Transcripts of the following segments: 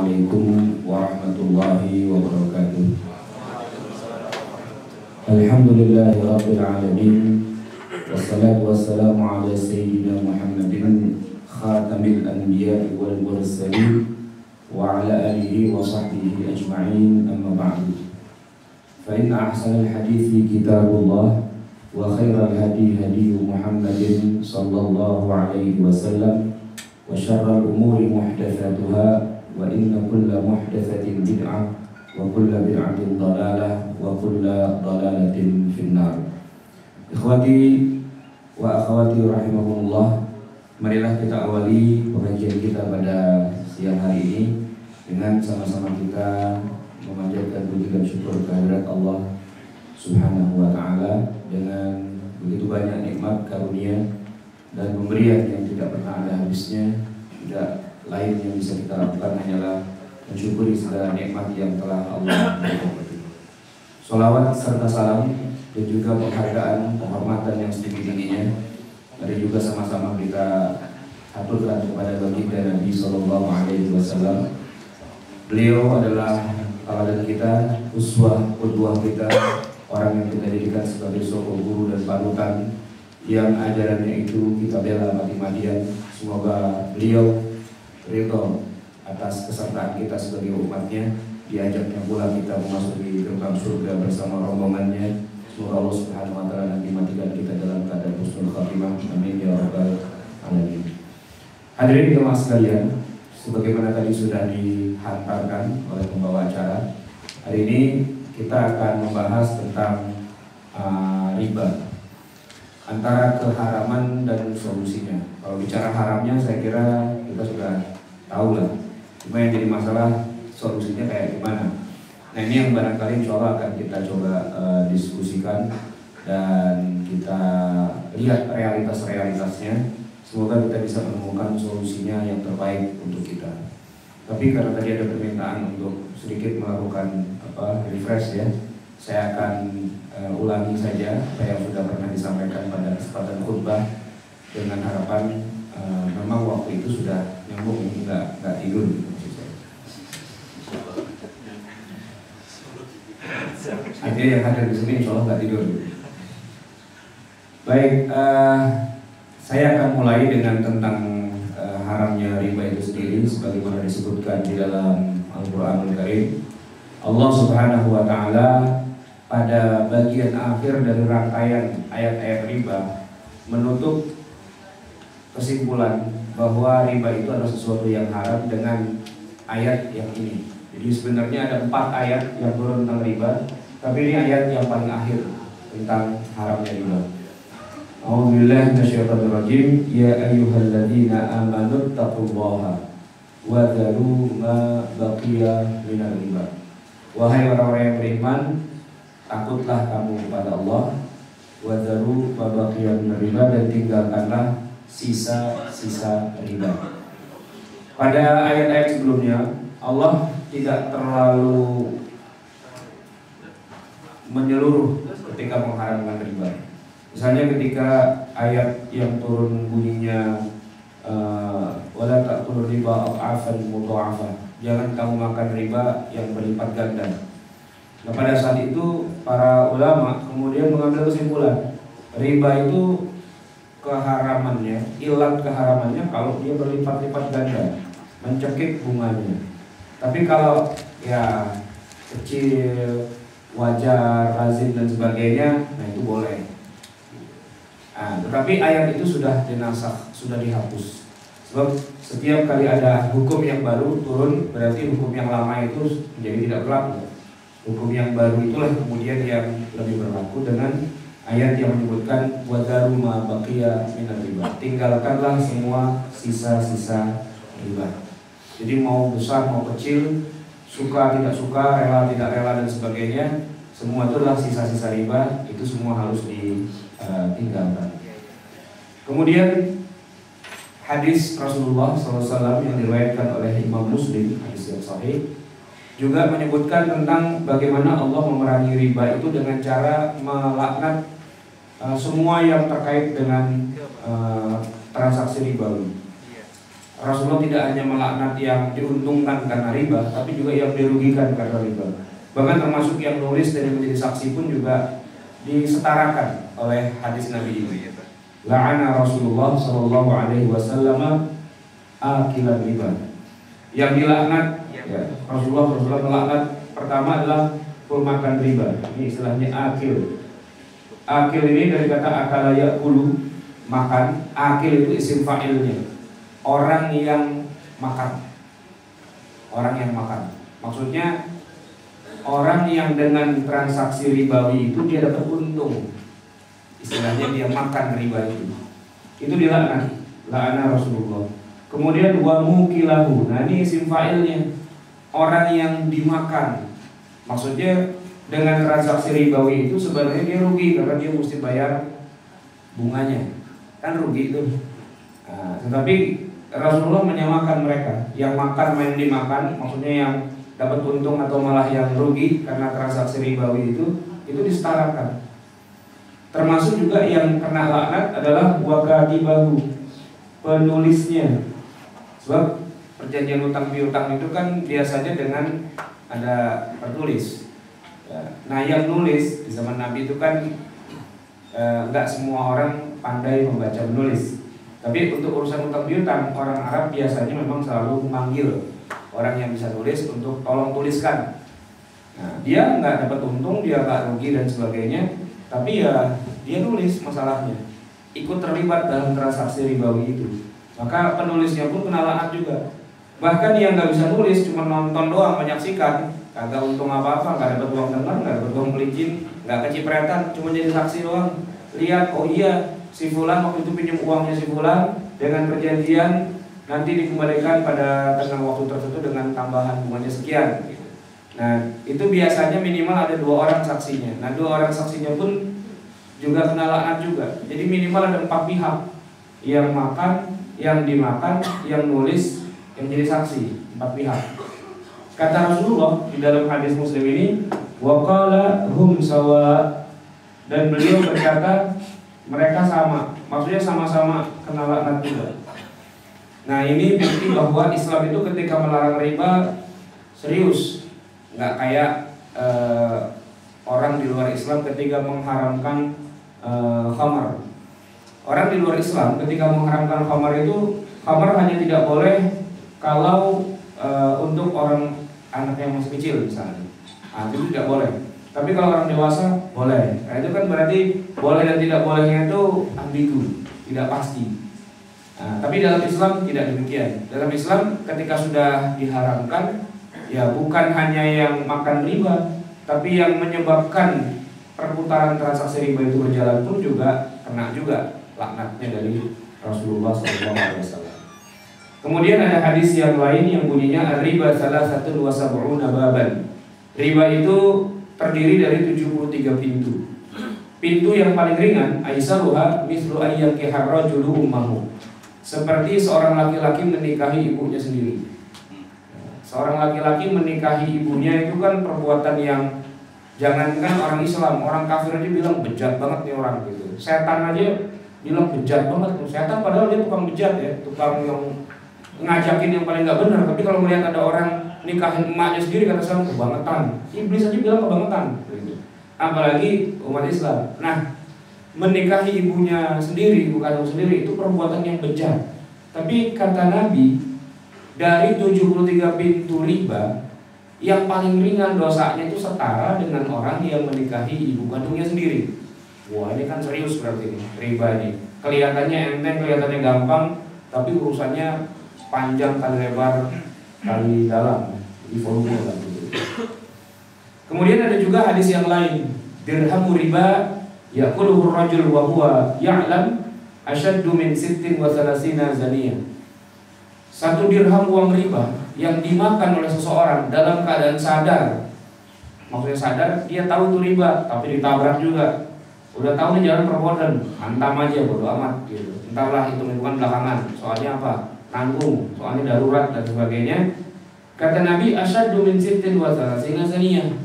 Assalamualaikum warahmatullahi wabarakatuh. Alhamdulillahirabbil alamin. Wassalatu wassalamu ala sayyidina Muhammadin khatamil anbiya'i wal mursalin wa ala alihi wa sahbihi ajma'in, amma ba'du. Fa inna ahsanal hadithi kitabullah wa khairal hadi hadi Muhammadin sallallahu alaihi wasallam wa syarral umuri muhdatsatuha wa inna kulla muhdatsatin bid'ah wa kulla bid'atin dhalalah wa kulla dhalalatin finnar. Ikhwati wa akhwati rahimakumullah, marilah kita awali pengajian kita pada siang hari ini dengan sama-sama kita memanjatkan puji dan syukur kehadirat Allah Subhanahu wa taala dengan begitu banyak nikmat karunia dan pemberian yang tidak pernah ada habisnya. Tidak lain yang bisa kita lakukan hanyalah mensyukuri segala nikmat yang telah Allah berikan. Sholawat serta salam dan juga penghargaan, penghormatan yang setinggi-tingginya mari juga sama-sama kita aturkan kepada baginda Nabi Sallallahu Alaihi Wasallam. Beliau adalah teladan kita, uswah, qudwah kita, orang yang kita jadikan sebagai sosok guru dan panutan yang ajarannya itu kita bela mati-matian. Semoga beliau ridho atas kesertaan kita sebagai umatnya, diajaknya pula kita memasuki gerbang surga bersama rombongannya. Semoga Allah Subhanahu wa taala nanti matikan kita dalam keadaan husnul khatimah. Amin ya rabbal alamin. Hadirin jemaah sekalian, sebagaimana tadi sudah dihantarkan oleh pembawa acara, hari ini kita akan membahas tentang riba, antara keharaman dan solusinya. Kalau bicara haramnya saya kira kita sudah tahu lah, cuma yang jadi masalah solusinya kayak gimana. Nah ini yang barangkali insya Allah akan kita coba diskusikan dan kita lihat realitas-realitasnya. Semoga kita bisa menemukan solusinya yang terbaik untuk kita. Tapi karena tadi ada permintaan untuk sedikit melakukan refresh ya, saya akan ulangi saja apa yang sudah pernah disampaikan pada kesempatan khutbah dengan harapan memang waktu itu sudah nyambung, nggak tidur. Artinya yang hadir di sini insya Allah nggak tidur. Baik, saya akan mulai dengan tentang haramnya riba itu sendiri, sebagaimana disebutkan di dalam Al-Quranul Karim. Allah Subhanahu wa taala pada bagian akhir dari rangkaian ayat-ayat riba menutup kesimpulan bahwa riba itu adalah sesuatu yang haram dengan ayat yang ini. Jadi sebenarnya ada 4 ayat yang turun tentang riba, tapi ini ayat yang paling akhir tentang haramnya riba. A'udzubillahi minasyaitonirrajim. Ya ayyuhalladzina amanu taqullaha wa dharu ma baqiya minar riba. Wahai orang-orang yang beriman, takutlah kamu kepada Allah, wadharu ma baqiya minar riba, dan tinggalkanlah sisa-sisa riba. Pada ayat-ayat sebelumnya Allah tidak terlalu menyeluruh ketika mengharamkan riba. Misalnya ketika ayat yang turun bunyinya wala ta'kulu riba adhafan mudha'afah, jangan kamu makan riba yang berlipat ganda. Nah pada saat itu para ulama kemudian mengambil kesimpulan riba itu keharamannya, ilat keharamannya kalau dia berlipat-lipat ganda, mencekik bunganya. Tapi kalau ya kecil, wajar, lazim dan sebagainya, nah itu boleh. Nah, tetapi ayat itu sudah dinasakh, sudah dihapus. Sebab setiap kali ada hukum yang baru turun, berarti hukum yang lama itu menjadi tidak berlaku. Hukum yang baru itulah kemudian yang lebih berlaku dengan ayat yang menyebutkan wadharu ma baqiya minar riba. Tinggalkanlah semua sisa-sisa riba. Jadi mau besar mau kecil, suka tidak suka, rela tidak rela dan sebagainya, semua itu adalah sisa-sisa riba, itu semua harus ditinggalkan. Kemudian hadis Rasulullah SAW yang diriwayatkan oleh Imam Muslim, hadis yang sahih, juga menyebutkan tentang bagaimana Allah memerangi riba itu dengan cara melaknat semua yang terkait dengan transaksi ribawi. Rasulullah tidak hanya melaknat yang diuntungkan karena riba, tapi juga yang dirugikan karena riba. Bahkan termasuk yang nulis dan yang menjadi saksi pun juga disetarakan oleh hadis Nabi ini. La'ana Rasulullah sallallahu alaihi wasallam akilan riba. Yang dilaknat ya, Rasulullah melaknat pertama adalah pemakan riba. Ini istilahnya akil. Akil ini dari kata akala ya'kulu, makan. Akil itu isim fa'ilnya, orang yang makan. Orang yang makan. Maksudnya orang yang dengan transaksi ribawi itu dia dapat untung. Istilahnya dia makan riba itu. Itu dilaknat. La'ana Rasulullah. Kemudian wa mukilahu. Nah ini isim fa'ilnya, orang yang dimakan. Maksudnya dengan transaksi ribawi itu sebenarnya dia rugi karena dia mesti bayar bunganya. Kan rugi itu. Nah, tetapi Rasulullah menyamakan mereka. Yang makan main dimakan, maksudnya yang dapat untung atau malah yang rugi karena transaksi ribawi itu disetarakan. Termasuk juga yang kena laknat adalah wakatibahu, penulisnya. Sebab perjanjian utang piutang itu kan biasanya dengan ada penulis. Nah yang nulis di zaman Nabi itu kan enggak semua orang pandai membaca menulis. Tapi untuk urusan utang piutang, orang Arab biasanya memang selalu memanggil orang yang bisa nulis untuk tolong tuliskan. Nah, dia nggak dapat untung, dia nggak rugi dan sebagainya, tapi ya dia nulis masalahnya, ikut terlibat dalam transaksi ribawi itu. Maka penulisnya pun kena laknat juga. Bahkan yang nggak bisa nulis, cuma nonton doang, menyaksikan, kagak untung apa-apa, nggak dapat uang dengar, nggak dapat uang pelicin, nggak kecipratan, cuma jadi saksi doang. Lihat, oh iya, si fulan waktu itu pinjam uangnya si fulan dengan perjanjian nanti dikembalikan pada tengah waktu tertentu dengan tambahan bunganya sekian. Nah itu biasanya minimal ada 2 orang saksinya. Nah 2 orang saksinya pun juga kena laknat juga. Jadi minimal ada 4 pihak, yang makan, yang dimakan, yang nulis, yang jadi saksi. 4 pihak. Kata Rasulullah di dalam hadis Muslim ini, waqala hum sawa, dan beliau berkata mereka sama. Maksudnya sama-sama kena laknat juga. Nah ini bukti bahwa Islam itu ketika melarang riba serius, nggak kayak orang di luar Islam ketika mengharamkan khamar. Orang di luar Islam ketika mengharamkan khamar itu, khamar hanya tidak boleh kalau untuk orang anak yang masih kecil misalnya. Nah, itu tidak boleh. Tapi kalau orang dewasa boleh. Nah, itu kan berarti boleh dan tidak bolehnya itu ambigu, tidak pasti. Nah, tapi dalam Islam tidak demikian. Dalam Islam ketika sudah diharamkan, ya bukan hanya yang makan riba, tapi yang menyebabkan perputaran transaksi riba itu berjalan pun juga kena juga laknatnya dari Rasulullah SAW. Kemudian ada hadis yang lain yang bunyinya riba salah satu 27 baban. Riba itu terdiri dari 73 pintu. Pintu yang paling ringan, aisaruha mislu ayyakihar rajulu ummahu. Seperti seorang laki-laki menikahi ibunya sendiri. Seorang laki-laki menikahi ibunya itu kan perbuatan yang, jangankan orang Islam, orang kafir aja bilang bejat banget nih orang gitu. Setan aja bilang bejat banget. Setan padahal dia tukang bejat ya, tukang yang ngajakin yang paling nggak benar. Tapi kalau melihat ada orang nikahin emaknya sendiri, kata Islam kebangetan. Iblis aja bilang kebangetan gitu. Apalagi umat Islam. Nah, menikahi ibunya sendiri, ibu kandung sendiri, itu perbuatan yang bejat. Tapi kata Nabi, dari 73 pintu riba, yang paling ringan dosanya itu setara dengan orang yang menikahi ibu kandungnya sendiri. Wah, ini kan serius berarti nih, riba ini. Kelihatannya enteng, kelihatannya gampang, tapi urusannya panjang kali lebar kali dalam, di volume kan. Kemudian ada juga hadis yang lain, dirhamu riba yaquluhu ar-rajul wa huwa ya'lam asyaddu min 36 zaniyah. 1 dirham uang riba yang dimakan oleh seseorang dalam keadaan sadar. Maksudnya sadar, dia tahu itu riba, tapi ditabrak juga. Udah tahu nih jalan perbuatan, hantam aja bodo amat gitu. Entarlah hitung-hitungan belakangan. Soalnya apa? Tanggung, soalnya darurat dan sebagainya. Kata Nabi, asyaddu min 36 zaniyah.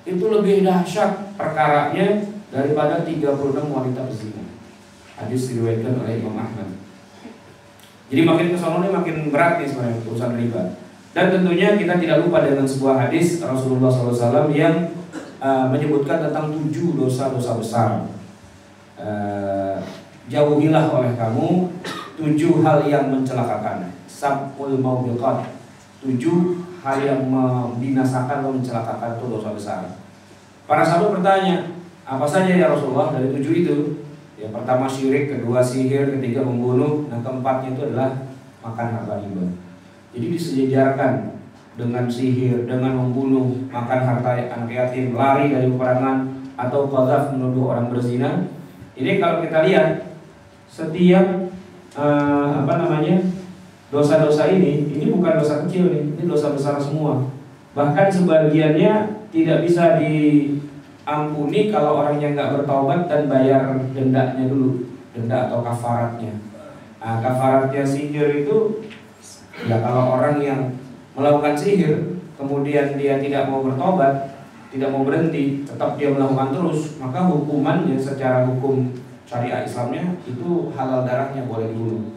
Itu lebih dahsyat perkaranya daripada 36 wanita berzina. Hadis diriwayatkan oleh Imam Ahmad. Jadi makin ke sono makin berat nih sebenarnya urusan riba. Dan tentunya kita tidak lupa dengan sebuah hadis Rasulullah SAW yang menyebutkan tentang 7 dosa-dosa besar. Jauhilah oleh kamu 7 hal yang mencelakakan. Sab'ul maubiqat, 7 hal yang membinasakan atau mencelakakan itu dosa besar. Para sahabat bertanya, apa saja ya Rasulullah dari 7 itu? Yang pertama syirik, kedua sihir, ketiga membunuh, dan keempatnya itu adalah makan harta riba. Jadi disejajarkan dengan sihir, dengan membunuh, makan harta anak yatim, lari dari peperangan, atau qadzaf menuduh orang berzina. Ini kalau kita lihat setiap dosa-dosa ini bukan dosa kecil nih, ini dosa besar semua. Bahkan sebagiannya tidak bisa diampuni kalau orangnya nggak bertaubat dan bayar dendanya dulu, denda atau kafaratnya. Nah, kafaratnya sihir itu ya kalau orang yang melakukan sihir kemudian dia tidak mau bertobat, tidak mau berhenti, tetap dia melakukan terus, maka hukumannya secara hukum syariat Islamnya itu halal darahnya, boleh dibunuh.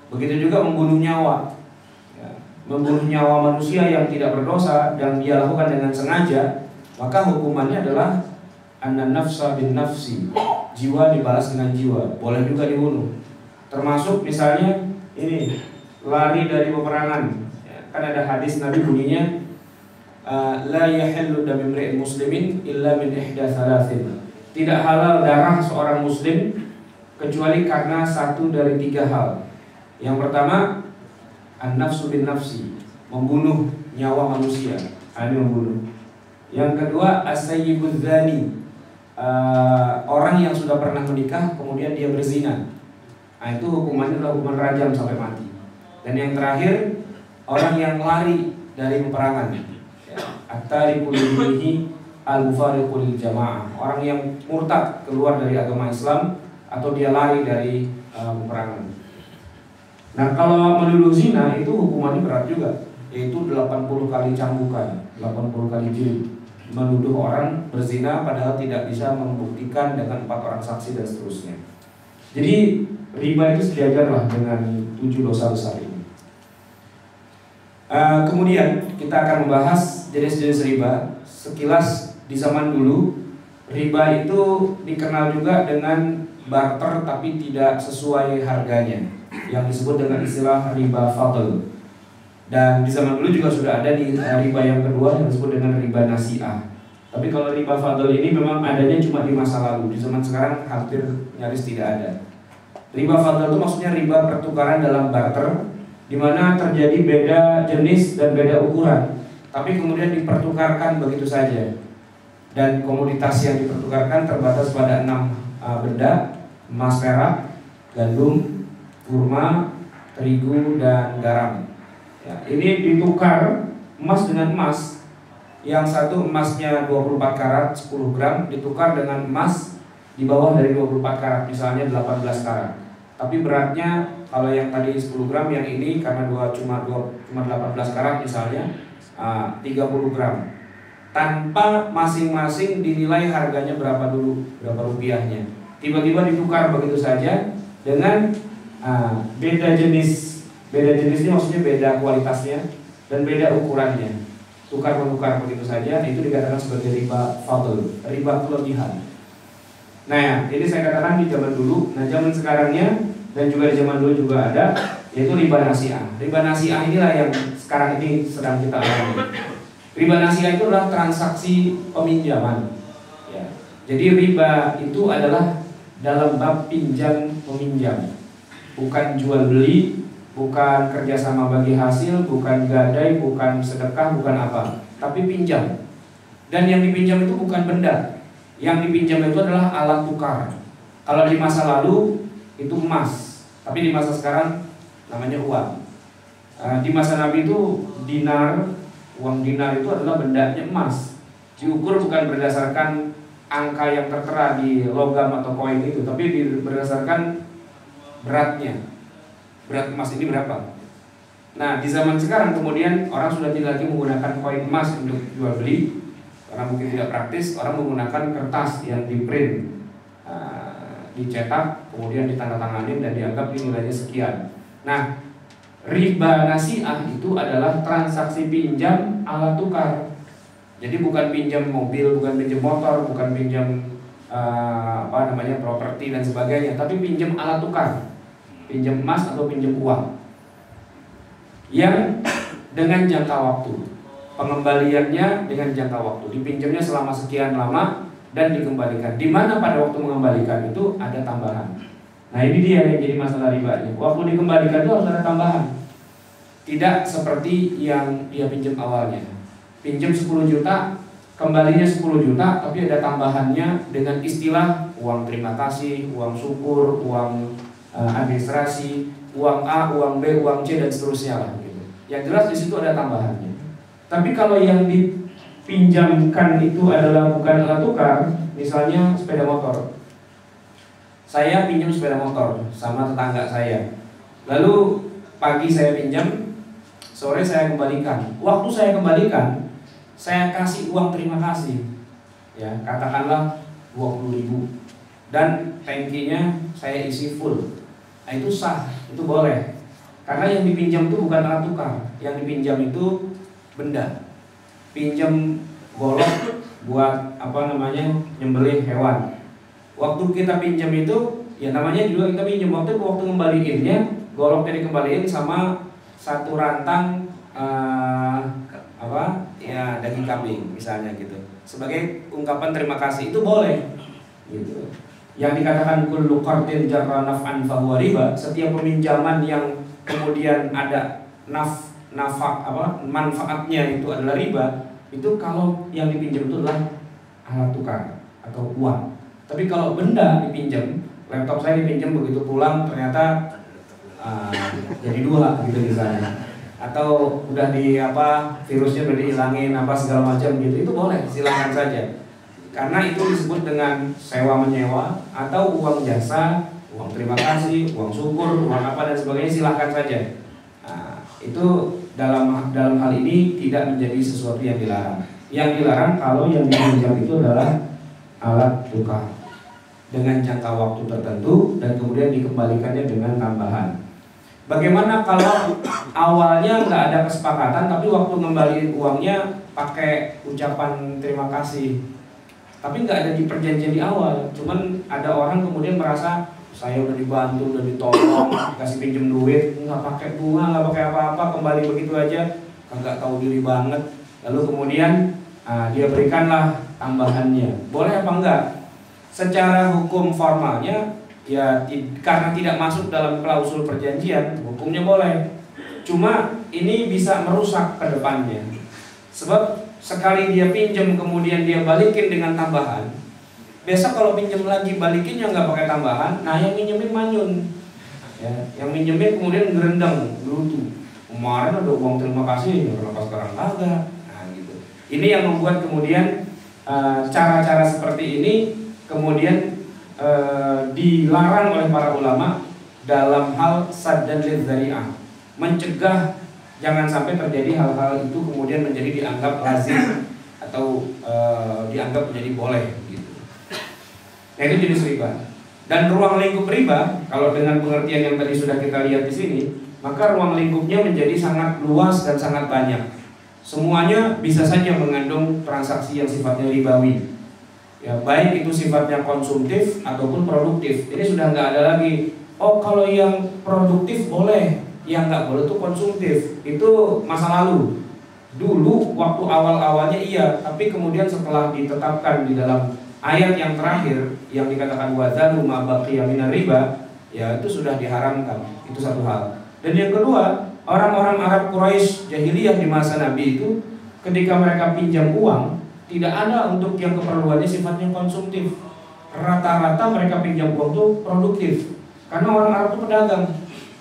Begitu juga membunuh nyawa, ya, membunuh nyawa manusia yang tidak berdosa dan dia lakukan dengan sengaja, maka hukumannya adalah anna nafsa bin nafsi, jiwa dibalas dengan jiwa, boleh juga dibunuh. Termasuk misalnya ini lari dari peperangan, ya, kan ada hadis Nabi bunyinya la yahillu damu imri'in muslimin illa min ihda thalathin. Tidak halal darah seorang muslim kecuali karena satu dari 3 hal. Yang pertama, an-nafsu bin nafsi, membunuh nyawa manusia, ini membunuh. Yang kedua, as-sayyibudz dzani, orang yang sudah pernah menikah kemudian dia berzina. Nah, itu hukumannya adalah hukuman rajam sampai mati. Dan yang terakhir, orang yang lari dari peperangan, at-tariqu lidinihi al-mufariqu lil jamaah, orang yang murtad keluar dari agama Islam atau dia lari dari peperangan. Nah, kalau menuduh zina itu hukumannya berat juga, yaitu 80 kali cambukan, 80 kali jilid. Menuduh orang berzina padahal tidak bisa membuktikan dengan 4 orang saksi dan seterusnya. Jadi riba itu sejajarlah dengan 7 dosa besar ini. Kemudian kita akan membahas jenis-jenis riba. Sekilas di zaman dulu riba itu dikenal juga dengan barter tapi tidak sesuai harganya, yang disebut dengan istilah riba fadl. Dan di zaman dulu juga sudah ada di riba yang kedua yang disebut dengan riba nasi'ah. Tapi kalau riba fadl ini memang adanya cuma di masa lalu. Di zaman sekarang hampir nyaris tidak ada. Riba fadl itu maksudnya riba pertukaran dalam barter, di mana terjadi beda jenis dan beda ukuran, tapi kemudian dipertukarkan begitu saja. Dan komoditas yang dipertukarkan terbatas pada 6 benda: emas, perak, gandum, kurma, terigu, dan garam. Ya, ini ditukar emas dengan emas. Yang satu emasnya 24 karat 10 gram ditukar dengan emas di bawah dari 24 karat, misalnya 18 karat. Tapi beratnya kalau yang tadi 10 gram, yang ini karena cuma 18 karat misalnya 30 gram. Tanpa masing-masing dinilai harganya berapa dulu, berapa rupiahnya. Tiba-tiba ditukar begitu saja dengan beda jenis. Beda jenisnya maksudnya beda kualitasnya dan beda ukurannya. Tukar-menukar begitu saja, itu dikatakan sebagai riba fadl, riba kelebihan. Nah ya, ini saya katakan di zaman dulu. Nah, zaman sekarangnya dan juga di zaman dulu juga ada, yaitu riba nasi'ah. Riba nasi'ah inilah yang sekarang ini sedang kita alami. Riba nasi'ah itu adalah transaksi peminjaman, ya. Jadi riba itu adalah dalam bab pinjam meminjam, bukan jual beli, bukan kerjasama bagi hasil, bukan gadai, bukan sedekah, bukan apa, tapi pinjam. Dan yang dipinjam itu bukan benda, yang dipinjam itu adalah alat tukar. Kalau di masa lalu itu emas, tapi di masa sekarang namanya uang. Di masa Nabi itu dinar, uang dinar itu adalah bendanya emas. Diukur bukan berdasarkan angka yang tertera di logam atau koin itu, tapi berdasarkan beratnya. Berat emas ini berapa? Nah, di zaman sekarang kemudian orang sudah tidak lagi menggunakan koin emas untuk jual beli, karena mungkin tidak praktis. Orang menggunakan kertas yang diprint, dicetak, kemudian ditandatangani dan dianggap nilainya sekian. Nah, riba nasi'ah itu adalah transaksi pinjam alat tukar. Jadi bukan pinjam mobil, bukan pinjam motor, bukan pinjam properti dan sebagainya, tapi pinjam alat tukar, pinjam emas atau pinjam uang yang dengan jangka waktu, pengembaliannya dengan jangka waktu, dipinjamnya selama sekian lama dan dikembalikan. Di mana pada waktu mengembalikan itu ada tambahan. Nah, ini dia yang jadi masalah ribanya. Waktu dikembalikan itu harus ada tambahan. Tidak seperti yang dia pinjam awalnya. Pinjam 10 juta, kembalinya 10 juta, tapi ada tambahannya dengan istilah uang terima kasih, uang syukur, uang administrasi, uang A, uang B, uang C dan seterusnya lah gitu. Yang jelas di situ ada tambahannya. Tapi kalau yang dipinjamkan itu adalah bukan alat tukar, misalnya sepeda motor. Saya pinjam sepeda motor sama tetangga saya. Lalu pagi saya pinjam, sore saya kembalikan. Waktu saya kembalikan, saya kasih uang terima kasih. Ya, katakanlah 20.000. Dan tangkinya saya isi full. Nah, itu sah, itu boleh. Karena yang dipinjam itu bukan alat tukar. Yang dipinjam itu benda. Pinjam golok buat nyembelih hewan. Waktu kita pinjam itu, ya namanya juga kita pinjam. Waktu ngembaliinnya, goloknya dikembaliin sama satu rantang daging kambing misalnya gitu. Sebagai ungkapan terima kasih, itu boleh. Gitu. Yang dikatakan kullu qardin jarra naf'an fahuwa riba, setiap peminjaman yang kemudian ada manfaatnya itu adalah riba, itu kalau yang dipinjam itu adalah alat tukar atau uang. Tapi kalau benda dipinjam, laptop saya dipinjam, begitu pulang ternyata jadi 2 gitu misalnya, atau udah virusnya udah dihilangin segala macam gitu, itu boleh, silakan saja. Karena itu disebut dengan sewa menyewa atau uang jasa, uang terima kasih, uang syukur, uang dan sebagainya, silakan saja. Nah, itu dalam hal ini tidak menjadi sesuatu yang dilarang. Yang dilarang kalau yang dipinjam itu adalah alat tukar dengan jangka waktu tertentu dan kemudian dikembalikannya dengan tambahan. Bagaimana kalau awalnya nggak ada kesepakatan, tapi waktu ngembaliin uangnya pakai ucapan terima kasih, tapi nggak ada di perjanjian di awal, cuman ada orang kemudian merasa saya udah dibantu, udah ditolong, kasih pinjem duit, nggak pakai bunga, nggak pakai apa-apa, kembali begitu aja, nggak tahu diri banget. Lalu kemudian dia berikanlah tambahannya, boleh apa enggak? Secara hukum formalnya ya karena tidak masuk dalam klausul perjanjian, hukumnya boleh. Cuma ini bisa merusak ke depannya. Sebab sekali dia pinjam kemudian dia balikin dengan tambahan, besok kalau pinjam lagi balikinnya nggak pakai tambahan, nah yang minjemin manyun. Ya, yang minjemin kemudian gerendang, gerutu. Kemarin ada uang terima kasih, kenapa sekarang kagak? Nah gitu. Ini yang membuat kemudian cara-cara seperti ini kemudian dilarang oleh para ulama dalam hal saddan lidzari'ah, mencegah jangan sampai terjadi hal-hal itu kemudian menjadi dianggap lazim atau dianggap menjadi boleh gitu. Nah, itu jenis riba. Dan ruang lingkup riba, kalau dengan pengertian yang tadi sudah kita lihat di sini, maka ruang lingkupnya menjadi sangat luas dan sangat banyak. Semuanya bisa saja mengandung transaksi yang sifatnya ribawi. Ya, baik itu sifatnya konsumtif ataupun produktif. Ini sudah nggak ada lagi. Oh, kalau yang produktif boleh, yang nggak boleh itu konsumtif. Itu masa lalu. Dulu waktu awal-awalnya iya, tapi kemudian setelah ditetapkan di dalam ayat yang terakhir yang dikatakan wadzaru ma baqiya minar riba, ya itu sudah diharamkan. Itu satu hal. Dan yang kedua, orang-orang Arab Quraisy jahiliyah di masa Nabi itu ketika mereka pinjam uang, tidak ada untuk yang keperluannya sifatnya konsumtif. Rata-rata mereka pinjam uang itu produktif. Karena orang Arab itu pedagang,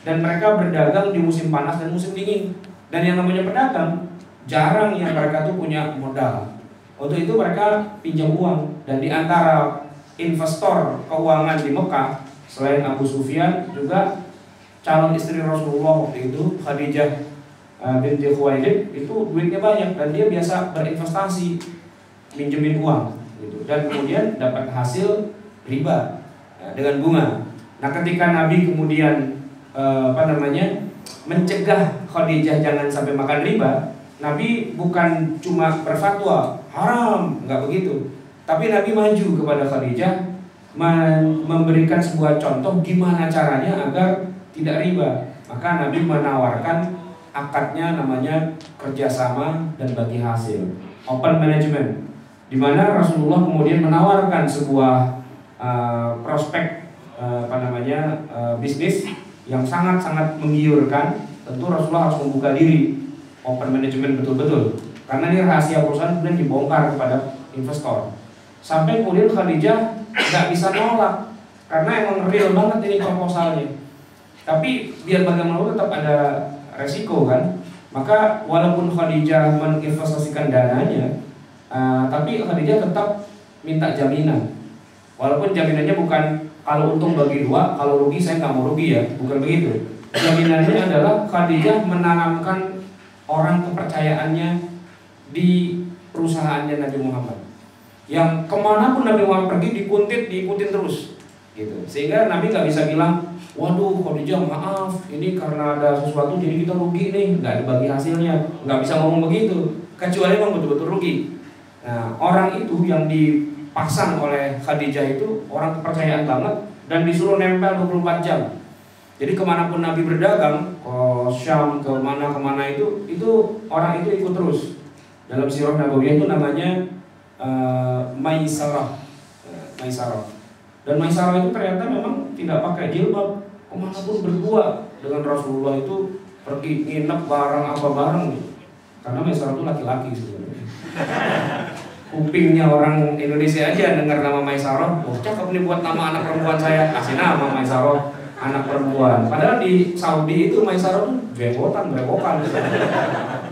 dan mereka berdagang di musim panas dan musim dingin. Dan yang namanya pedagang, jarang yang mereka tuh punya modal. Untuk itu mereka pinjam uang. Dan di antara investor keuangan di Mekah, selain Abu Sufyan, juga calon istri Rasulullah waktu itu, Khadijah binti Khuwailid, itu duitnya banyak dan dia biasa berinvestasi, minjemin uang gitu. Dan kemudian dapat hasil riba dengan bunga. Nah, ketika Nabi kemudian mencegah Khadijah jangan sampai makan riba, Nabi bukan cuma berfatwa haram, nggak begitu. Tapi Nabi maju kepada Khadijah, memberikan sebuah contoh gimana caranya agar tidak riba. Maka Nabi menawarkan akadnya namanya kerjasama dan bagi hasil, open management, di mana Rasulullah kemudian menawarkan sebuah prospek bisnis yang sangat-sangat menggiurkan. Tentu Rasulullah harus membuka diri, open management betul-betul, karena ini rahasia perusahaan kemudian dibongkar kepada investor. Sampai kemudian Khadijah nggak bisa nolak karena emang real banget ini proposalnya. Tapi biar bagaimanapun tetap ada resiko kan. Maka walaupun Khadijah menginvestasikan dananya, tapi Khadijah tetap minta jaminan. Walaupun jaminannya bukan kalau untung bagi dua, kalau rugi saya nggak mau rugi ya, bukan begitu. Jaminannya adalah Khadijah menanamkan orang kepercayaannya di perusahaannya Nabi Muhammad. Yang kemanapun Nabi Muhammad pergi diikutin terus, gitu. Sehingga Nabi nggak bisa bilang, waduh Khadijah maaf, ini karena ada sesuatu jadi kita rugi nih, nggak dibagi hasilnya, nggak bisa ngomong begitu. Kecuali memang betul-betul rugi. Nah, orang itu yang dipasang oleh Khadijah itu orang kepercayaan banget dan disuruh nempel 24 jam. Jadi kemanapun Nabi berdagang, ke Syam, kemana itu orang itu ikut terus. Dalam sirah Nabawiyah itu namanya Maisarah. Dan Maisarah itu ternyata memang tidak pakai jilbab, kemanapun berdua dengan Rasulullah itu pergi nginep bareng apa bareng. Karena Maisarah itu laki-laki sebenarnya. Kupingnya orang Indonesia aja dengar nama Maisarah, oh cakep nih buat nama anak perempuan saya, kasih nama Maisarah anak perempuan. Padahal di Saudi itu Maisarah tuh jenggotan, berewokan.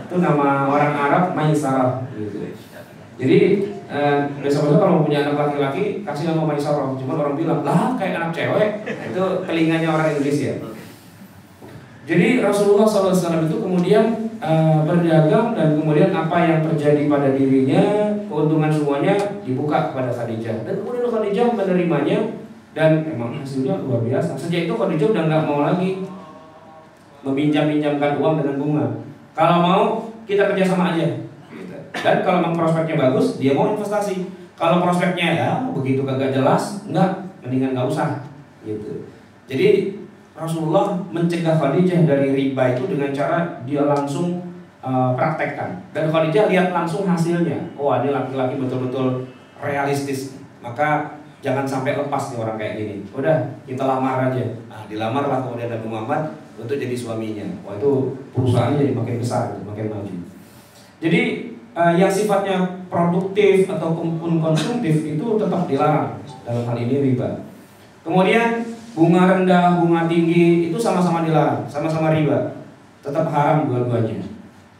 Itu nama orang Arab Maisarah gitu. Jadi besok-besok kalau punya anak laki-laki kasih nama Maisarah. Cuma orang bilang, lah kayak anak cewek. Itu telinganya orang Indonesia. Jadi Rasulullah SAW itu kemudian berdagang, dan kemudian apa yang terjadi pada dirinya, keuntungan semuanya dibuka kepada Khadijah. Dan kemudian Khadijah menerimanya, dan memang hasilnya luar biasa. Sejak itu Khadijah udah nggak mau lagi meminjam-minjamkan uang dengan bunga. Kalau mau kita kerjasama aja. Dan kalau memang prospeknya bagus, dia mau investasi. Kalau prospeknya ya begitu kagak jelas, mendingan nggak usah gitu. Jadi Rasulullah mencegah Khadijah dari riba itu dengan cara dia langsung praktekkan. Dan Khadijah lihat langsung hasilnya. Oh, ini laki-laki betul-betul realistis. Maka jangan sampai lepas nih orang kayak gini. Udah, kita lamar aja. Nah, dilamarlah kemudian Nabi Muhammad untuk jadi suaminya. Wah, itu perusahaannya jadi makin besar, makin maju. Jadi yang sifatnya produktif ataupun konsumtif itu tetap dilarang, dalam hal ini riba. Kemudian bunga rendah, bunga tinggi itu sama-sama dilarang, sama-sama riba, tetap haram dua-duanya.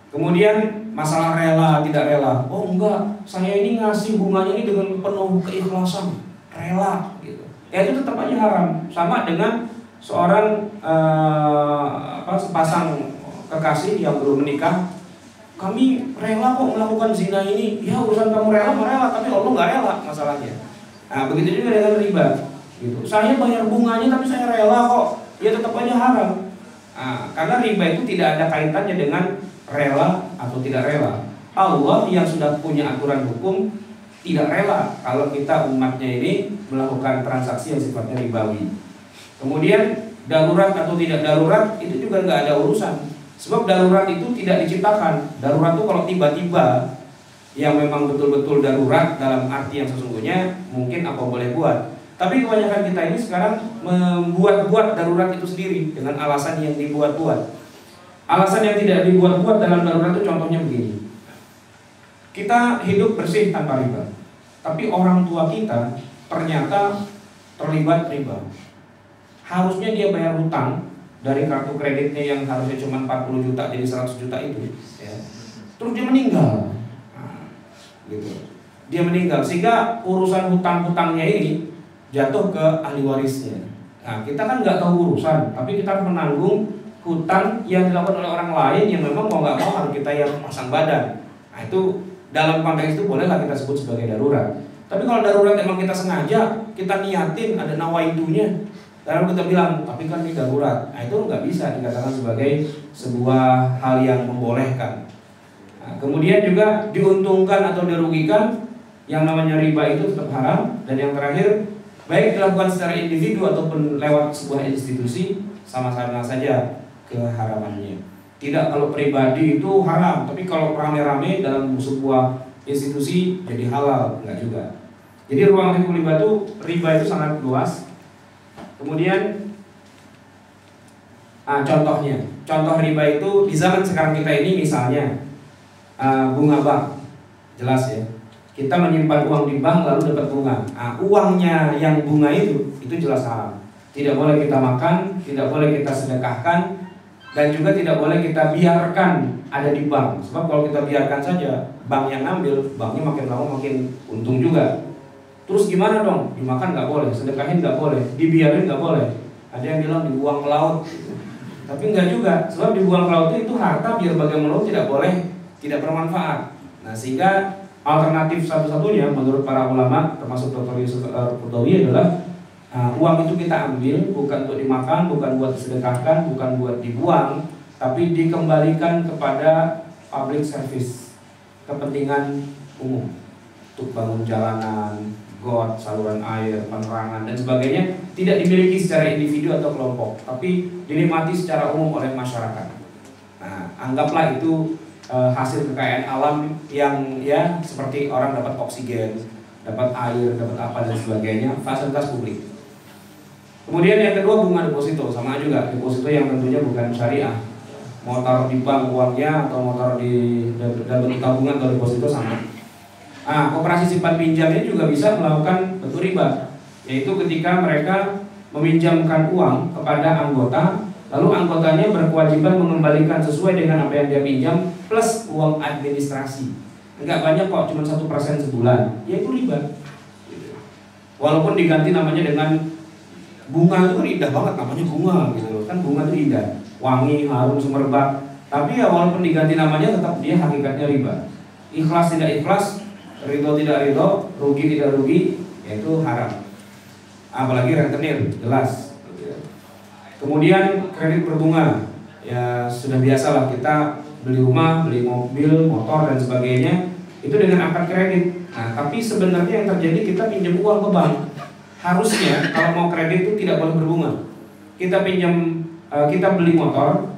Kemudian masalah rela tidak rela, oh enggak, saya ini ngasih bunganya ini dengan penuh keikhlasan, rela gitu. Ya itu tetap aja haram. Sama dengan seorang sepasang kekasih yang belum menikah, kami rela kok melakukan zina ini. Ya urusan kamu rela tapi Allah nggak rela masalahnya. Nah begitu juga dengan riba gitu. Saya bayar bunganya tapi saya rela kok, ya tetap aja haram. Nah, karena riba itu tidak ada kaitannya dengan rela atau tidak rela. Allah yang sudah punya aturan hukum tidak rela kalau kita umatnya ini melakukan transaksi yang sifatnya ribawi. Kemudian darurat atau tidak darurat itu juga nggak ada urusan. Sebab darurat itu tidak diciptakan. Darurat itu kalau tiba-tiba yang memang betul-betul darurat dalam arti yang sesungguhnya, mungkin apa boleh buat. Tapi kebanyakan kita ini sekarang membuat-buat darurat itu sendiri dengan alasan yang dibuat-buat. Alasan yang tidak dibuat-buat dalam darurat itu contohnya begini. Kita hidup bersih tanpa riba, tapi orang tua kita ternyata terlibat riba. Harusnya dia bayar hutang dari kartu kreditnya yang harusnya cuma 40 juta jadi 100 juta itu ya. Terus dia meninggal. Nah, gitu. Dia meninggal sehingga urusan hutang-hutangnya ini jatuh ke ahli warisnya. Nah, kita kan nggak tahu urusan, tapi kita harus menanggung hutang yang dilakukan oleh orang lain yang memang mau nggak mau harus kita yang pasang badan. Nah, itu dalam konteks itu bolehlah kita sebut sebagai darurat. Tapi kalau darurat emang kita sengaja, kita niatin ada nawaitunya, Lalu kita bilang, tapi kan ini darurat. Nah, itu nggak bisa dikatakan sebagai sebuah hal yang membolehkan. Nah, kemudian juga diuntungkan atau dirugikan, yang namanya riba itu tetap haram. Dan yang terakhir, baik dilakukan secara individu ataupun lewat sebuah institusi, sama-sama saja keharamannya. Tidak kalau pribadi itu haram, tapi kalau rame-rame dalam sebuah institusi jadi halal, enggak juga. Jadi ruang lingkup riba itu sangat luas. Kemudian contoh riba itu di zaman sekarang kita ini, misalnya bunga bank, jelas ya. Kita menyimpan uang di bank lalu dapat bunga. Uangnya yang bunga itu jelas haram. Tidak boleh kita makan, tidak boleh kita sedekahkan, dan juga tidak boleh kita biarkan ada di bank. Sebab kalau kita biarkan saja, bank yang ngambil, banknya makin lama makin untung juga. Terus gimana dong? Dimakan nggak boleh, sedekahin nggak boleh, dibiarin nggak boleh. Ada yang bilang dibuang ke laut, tapi nggak juga. Sebab dibuang ke laut itu harta biar bagaimanapun tidak boleh, tidak bermanfaat. Nah, sehingga alternatif satu-satunya menurut para ulama, termasuk Dr. Yusuf Al-Qaradawi, adalah uang itu kita ambil bukan untuk dimakan, bukan buat disedekahkan, bukan buat dibuang, tapi dikembalikan kepada public service, kepentingan umum, untuk bangun jalanan, got, saluran air, penerangan dan sebagainya. Tidak dimiliki secara individu atau kelompok, tapi dinikmati secara umum oleh masyarakat. Nah, anggaplah itu hasil kekayaan alam yang ya seperti orang dapat oksigen, dapat air, dapat apa dan sebagainya, fasilitas publik. Kemudian yang kedua, bunga deposito, sama juga deposito yang tentunya bukan syariah. Mau taruh di bank uangnya atau mau taruh di dalam bentuk tabungan atau deposito sama. Koperasi simpan pinjam ini juga bisa melakukan bentuk riba, yaitu ketika mereka meminjamkan uang kepada anggota, lalu anggotanya berkewajiban mengembalikan sesuai dengan apa yang dia pinjam plus uang administrasi. Enggak banyak kok, cuma 1% sebulan, yaitu riba. Walaupun diganti namanya dengan bunga, itu kan indah banget namanya bunga gitu loh. Kan bunga itu indah, wangi, harum, semerbak. Tapi ya walaupun diganti namanya tetap dia hakikatnya riba. Ikhlas tidak ikhlas, ridho tidak ridho, rugi tidak rugi, yaitu haram. Apalagi rentenir, jelas. Kemudian kredit berbunga, ya sudah biasalah kita beli rumah, beli mobil, motor dan sebagainya itu dengan akad kredit. Nah, tapi sebenarnya yang terjadi kita pinjam uang ke bank. Harusnya kalau mau kredit itu tidak boleh berbunga. Kita beli motor,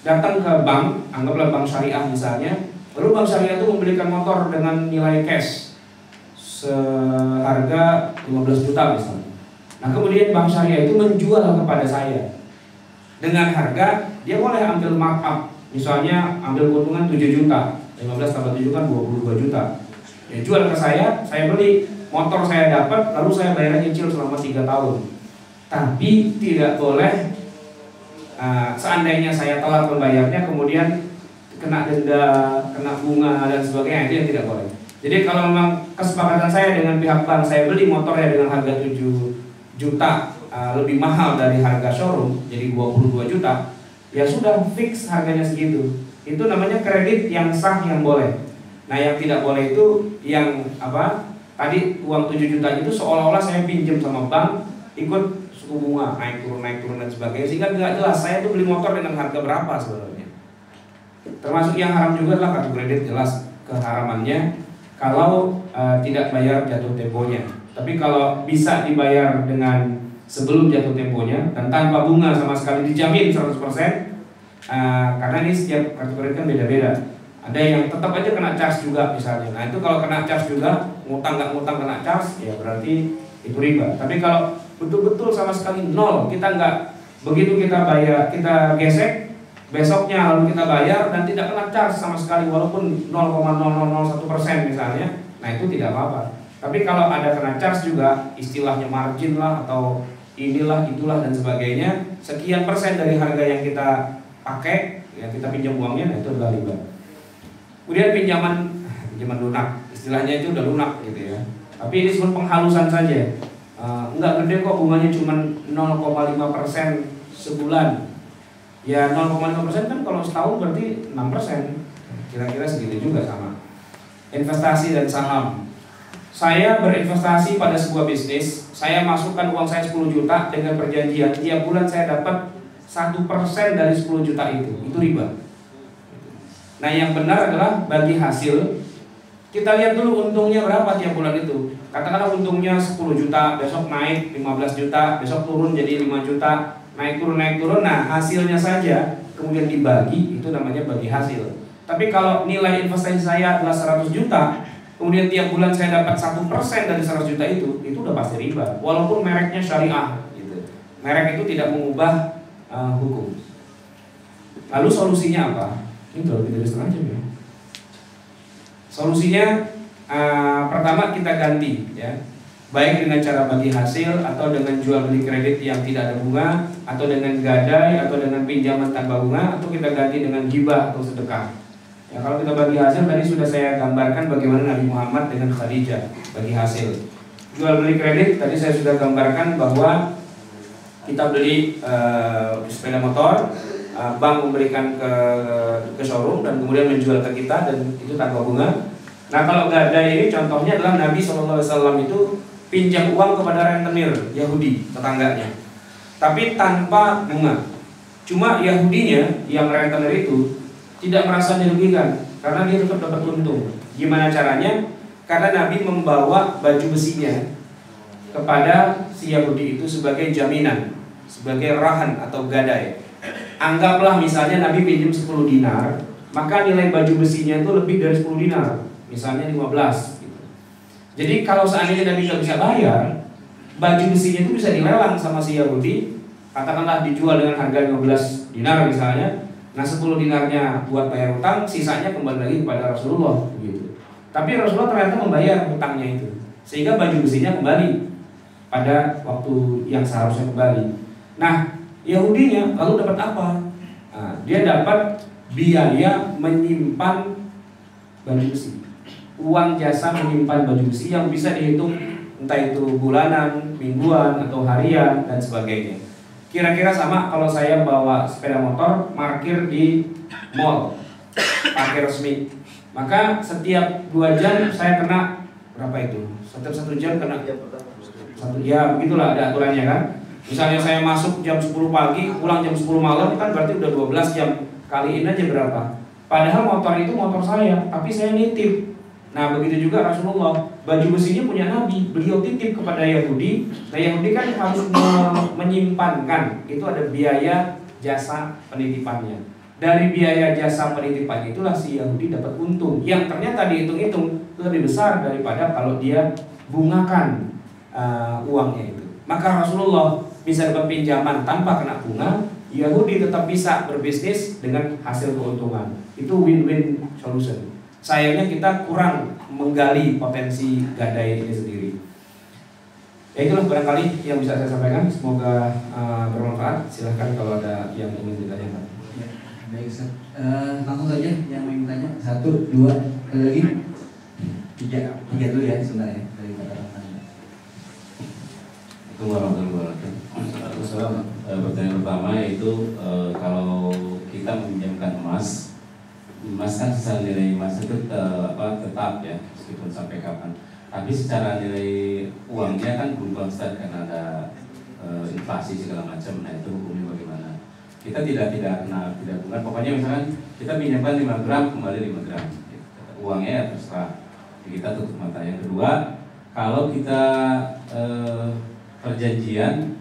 datang ke bank, anggaplah bank syariah misalnya, lalu bank syariah itu membelikan motor dengan nilai cash seharga 15 juta misalnya. Nah, kemudian bank syariah itu menjual kepada saya dengan harga, dia boleh ambil markup, misalnya ambil keuntungan 7 juta, 15 tambah 7 kan 22 juta. Dia jual ke saya beli, motor saya dapat, lalu saya bayar nyicil selama 3 tahun. Tapi tidak boleh seandainya saya telat membayarnya kemudian kena denda, kena bunga dan sebagainya, itu yang tidak boleh. Jadi kalau memang kesepakatan saya dengan pihak bank, saya beli motornya dengan harga 7 juta lebih mahal dari harga showroom, jadi 22 juta, ya sudah fix harganya segitu. Itu namanya kredit yang sah, yang boleh. Nah, yang tidak boleh itu yang apa? Tadi uang 7 juta itu seolah-olah saya pinjam sama bank, ikut suku bunga naik turun dan sebagainya, sehingga nggak jelas saya tuh beli motor dengan harga berapa sebenarnya. Termasuk yang haram juga adalah kartu kredit, jelas keharamannya kalau tidak bayar jatuh temponya. Tapi kalau bisa dibayar dengan sebelum jatuh temponya dan tanpa bunga sama sekali, dijamin 100%. Karena ini setiap kartu kredit kan beda-beda. Ada yang tetap aja kena charge juga misalnya. Nah, itu kalau kena charge juga, ngutang nggak ngutang kena charge, ya berarti itu riba. Tapi kalau betul-betul sama sekali nol, kita nggak, begitu kita bayar, kita gesek, besoknya lalu kita bayar dan tidak kena charge sama sekali walaupun 0,0001% misalnya, nah itu tidak apa-apa. Tapi kalau ada kena charge juga, istilahnya margin lah atau inilah itulah dan sebagainya, sekian persen dari harga yang kita pakai, yang kita pinjam uangnya, nah itu adalah riba. Kemudian pinjaman lunak, istilahnya itu udah lunak gitu ya. Tapi ini cuma penghalusan saja. Enggak gede kok, bunganya cuma 0,5% sebulan. Ya 0,5% kan kalau setahun berarti 6%. Kira-kira segitu juga sama. Investasi dan saham. saya berinvestasi pada sebuah bisnis, saya masukkan uang saya 10 juta dengan perjanjian tiap bulan saya dapat 1% dari 10 juta itu riba. Nah yang benar adalah bagi hasil. Kita lihat dulu untungnya berapa tiap bulan itu. Katakanlah untungnya 10 juta, besok naik 15 juta, besok turun jadi 5 juta, naik turun. Nah hasilnya saja kemudian dibagi, itu namanya bagi hasil. Tapi kalau nilai investasi saya adalah 100 juta, kemudian tiap bulan saya dapat 1% dari 100 juta itu udah pasti riba. Walaupun mereknya syariah gitu. Merek itu tidak mengubah hukum. Lalu solusinya apa? Ini udah lebih dari setengah jam ya. Solusinya pertama kita ganti ya. Baik dengan cara bagi hasil, atau dengan jual beli kredit yang tidak ada bunga, atau dengan gadai, atau dengan pinjaman tanpa bunga, atau kita ganti dengan hibah atau sedekah. Ya, kalau kita bagi hasil tadi sudah saya gambarkan bagaimana Nabi Muhammad dengan Khadijah bagi hasil. Jual beli kredit tadi saya sudah gambarkan bahwa kita beli sepeda motor, bank memberikan ke showroom dan kemudian menjual ke kita, dan itu tanpa bunga. Nah kalau gadai ini contohnya adalah Nabi SAW itu pinjam uang kepada rentenir Yahudi tetangganya, tapi tanpa bunga. Cuma Yahudinya yang rentenir itu tidak merasa dirugikan karena dia tetap dapat untung. Gimana caranya? Karena Nabi membawa baju besinya kepada si Yahudi itu sebagai jaminan, sebagai rahan atau gadai. Anggaplah misalnya Nabi pinjam 10 dinar, maka nilai baju besinya itu lebih dari 10 dinar, misalnya 15 gitu. Jadi kalau seandainya Nabi nggak bisa bayar, baju besinya itu bisa dilelang sama si Yahudi, katakanlah dijual dengan harga 15 dinar misalnya. Nah 10 dinarnya buat bayar utang, sisanya kembali lagi kepada Rasulullah gitu. Tapi Rasulullah ternyata membayar utangnya itu, sehingga baju besinya kembali pada waktu yang seharusnya kembali. Nah Yahudinya lalu dapat apa? Nah, dia dapat biaya menyimpan baju besi, uang jasa menyimpan baju besi yang bisa dihitung entah itu bulanan, mingguan, atau harian dan sebagainya. Kira-kira sama kalau saya bawa sepeda motor parkir di mall, parkir resmi, maka setiap 2 jam saya kena berapa itu? Setiap 1 jam kena ya begitulah ada aturannya kan. Misalnya saya masuk jam 10 pagi, pulang jam 10 malam, kan berarti udah 12 jam. Kaliin aja berapa. Padahal motor itu motor saya, tapi saya nitip. Nah begitu juga Rasulullah, baju besinya punya Nabi, beliau titip kepada Yahudi. Nah Yahudi kan harus menyimpankan, itu ada biaya jasa penitipannya. Dari biaya jasa penitipan itulah si Yahudi dapat untung, yang ternyata dihitung-hitung lebih besar daripada kalau dia bungakan uangnya itu. Maka Rasulullah bisa dapat pinjaman tanpa kena bunga, Yahudi tetap bisa berbisnis dengan hasil keuntungan. Itu win-win solution. Sayangnya kita kurang menggali potensi gadai ini sendiri. Ya itulah barangkali yang bisa saya sampaikan. Semoga bermanfaat. Silahkan kalau ada yang ingin ditanyakan. Ya, baik Ustaz. Langsung saja yang ingin tanya. 1, 2, lagi 3 dulu ya sebenarnya dari kata-kata. Pertanyaan pertama yaitu kalau kita meminjamkan emas kan secara nilai emas itu tetap ya meskipun sampai kapan. Tapi secara nilai uangnya kan berubah Ustaz karena ada inflasi segala macam. Nah itu hukumnya bagaimana? Kita tidak bunga. Pokoknya misalkan kita pinjamkan 5 gram kembali 5 gram. Uangnya ya terserah. Kita tutup mata. Yang kedua, kalau kita perjanjian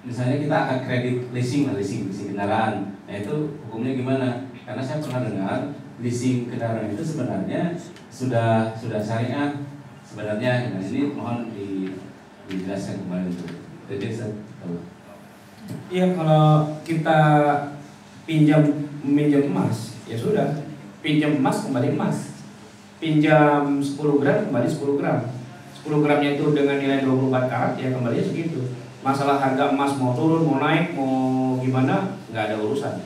misalnya kita akan kredit leasing kendaraan, nah itu hukumnya gimana? Karena saya pernah dengar leasing kendaraan itu sebenarnya sudah syariah sebenarnya. Nah ini mohon dijelaskan kembali itu. Jadi saya tahu. Iya kalau kita meminjam emas ya sudah, pinjam emas kembali emas, pinjam 10 gram kembali 10 gram. 10 gramnya itu dengan nilai 24 karat ya kembali segitu. Masalah harga emas mau turun, mau naik, mau gimana, nggak ada urusan.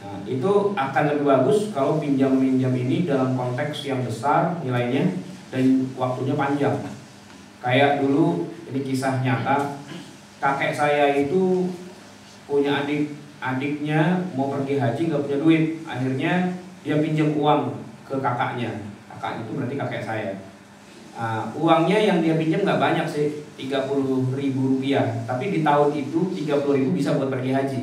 Nah, itu akan lebih bagus kalau pinjam-minjam ini dalam konteks yang besar nilainya dan waktunya panjang. Kayak dulu, ini kisah nyata, kakek saya itu punya adiknya mau pergi haji nggak punya duit, akhirnya dia pinjam uang ke kakaknya kakak itu berarti kakek saya. Uangnya yang dia pinjam nggak banyak sih, 30.000 rupiah, tapi di tahun itu 30.000 bisa buat pergi haji.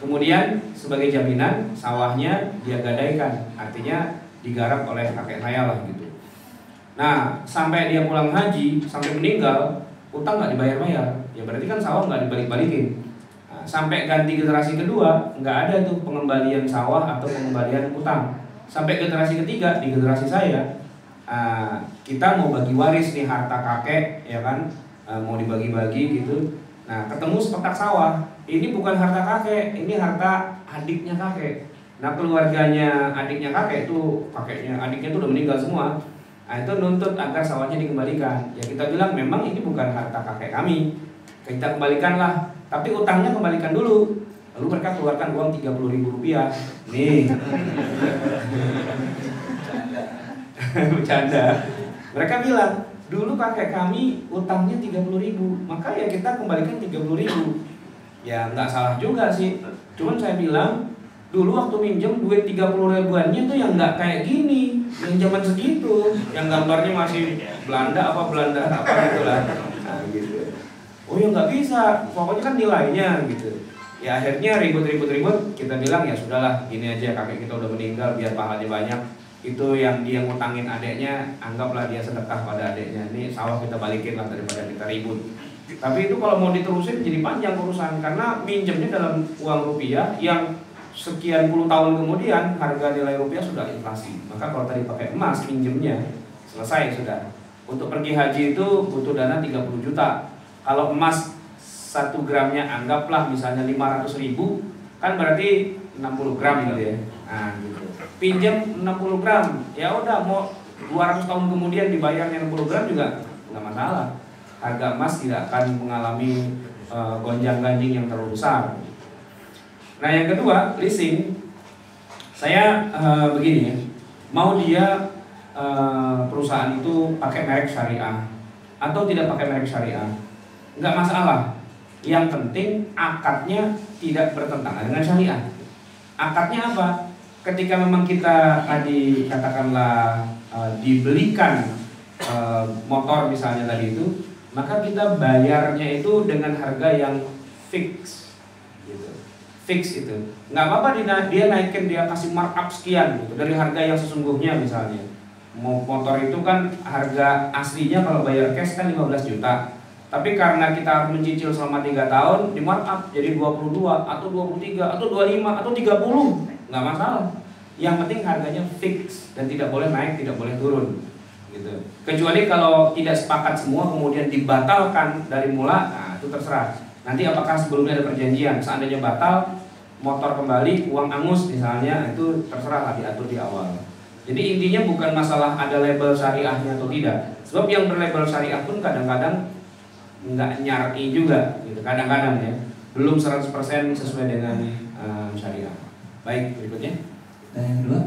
Kemudian sebagai jaminan sawahnya dia gadaikan, artinya digarap oleh kakek saya lah gitu. Nah sampai dia pulang haji, sampai meninggal, utang nggak dibayar-bayar, ya berarti kan sawah nggak dibalik-balikin. Sampai ganti generasi kedua nggak ada tuh pengembalian sawah atau pengembalian utang. Sampai generasi ketiga, di generasi saya, kita mau bagi waris nih harta kakek, ya kan, mau dibagi-bagi gitu. Nah ketemu sepetak sawah, ini bukan harta kakek, ini harta adiknya kakek. Nah keluarganya adiknya kakek itu, adiknya itu udah meninggal semua. Nah itu nuntut agar sawahnya dikembalikan. Ya kita bilang memang ini bukan harta kakek kami, kita kembalikanlah, tapi utangnya kembalikan dulu. Lalu mereka keluarkan uang 30.000 rupiah. Nih bercanda. Mereka bilang, dulu kakek kami utangnya 30.000, maka ya kita kembalikan 30.000. Ya nggak salah juga sih. Cuman saya bilang, dulu waktu minjem duit 30 ribuannya tuh yang nggak kayak gini, yang zaman segitu, yang gambarnya masih Belanda apa gitu lah. Nah, gitu. Oh ya nggak bisa, pokoknya kan nilainya gitu. Ya akhirnya ribut, kita bilang ya sudahlah, gini aja, kakek kita udah meninggal, biar pahalanya banyak. Itu yang dia ngutangin adeknya, anggaplah dia sedekah pada adeknya. Ini sawah kita balikin lah daripada kita ribut. Tapi itu kalau mau diterusin jadi panjang urusan, karena minjemnya dalam uang rupiah yang sekian puluh tahun kemudian harga nilai rupiah sudah inflasi. Maka kalau tadi pakai emas minjemnya selesai sudah. Untuk pergi haji itu butuh dana 30 juta. Kalau emas 1 gramnya anggaplah misalnya 500.000, kan berarti 60 gram gitu ya. Nah gitu. Pinjam 60 gram, ya udah mau 200 tahun kemudian dibayarnya 60 gram juga nggak masalah. Harga emas tidak akan mengalami gonjang-ganjing yang terlalu besar. Nah yang kedua, leasing. Saya begini ya, mau dia perusahaan itu pakai merek syariah atau tidak pakai merek syariah, nggak masalah. Yang penting akadnya tidak bertentangan dengan syariah. Akadnya apa? Ketika memang kita tadi katakanlah dibelikan motor misalnya tadi itu, maka kita bayarnya itu dengan harga yang fix gitu. Fix itu nggak apa-apa, dia naikin, dia kasih markup sekian gitu dari harga yang sesungguhnya. Misalnya motor itu kan harga aslinya kalau bayar cash kan 15 juta, tapi karena kita harus mencicil selama 3 tahun, di markup jadi 22 atau 23 atau 25 atau 30, nggak masalah. Yang penting harganya fix dan tidak boleh naik, tidak boleh turun gitu. Kecuali kalau tidak sepakat semua kemudian dibatalkan dari mula, nah itu terserah. Nanti apakah sebelumnya ada perjanjian, seandainya batal, motor kembali, uang angus misalnya, itu terserah lah, diatur di awal. Jadi intinya bukan masalah ada label syariahnya atau tidak. Sebab yang berlabel syariah pun kadang-kadang nggak nyari juga gitu, kadang-kadang ya belum 100% sesuai dengan syariah. Baik, berikutnya. Dan yang kedua,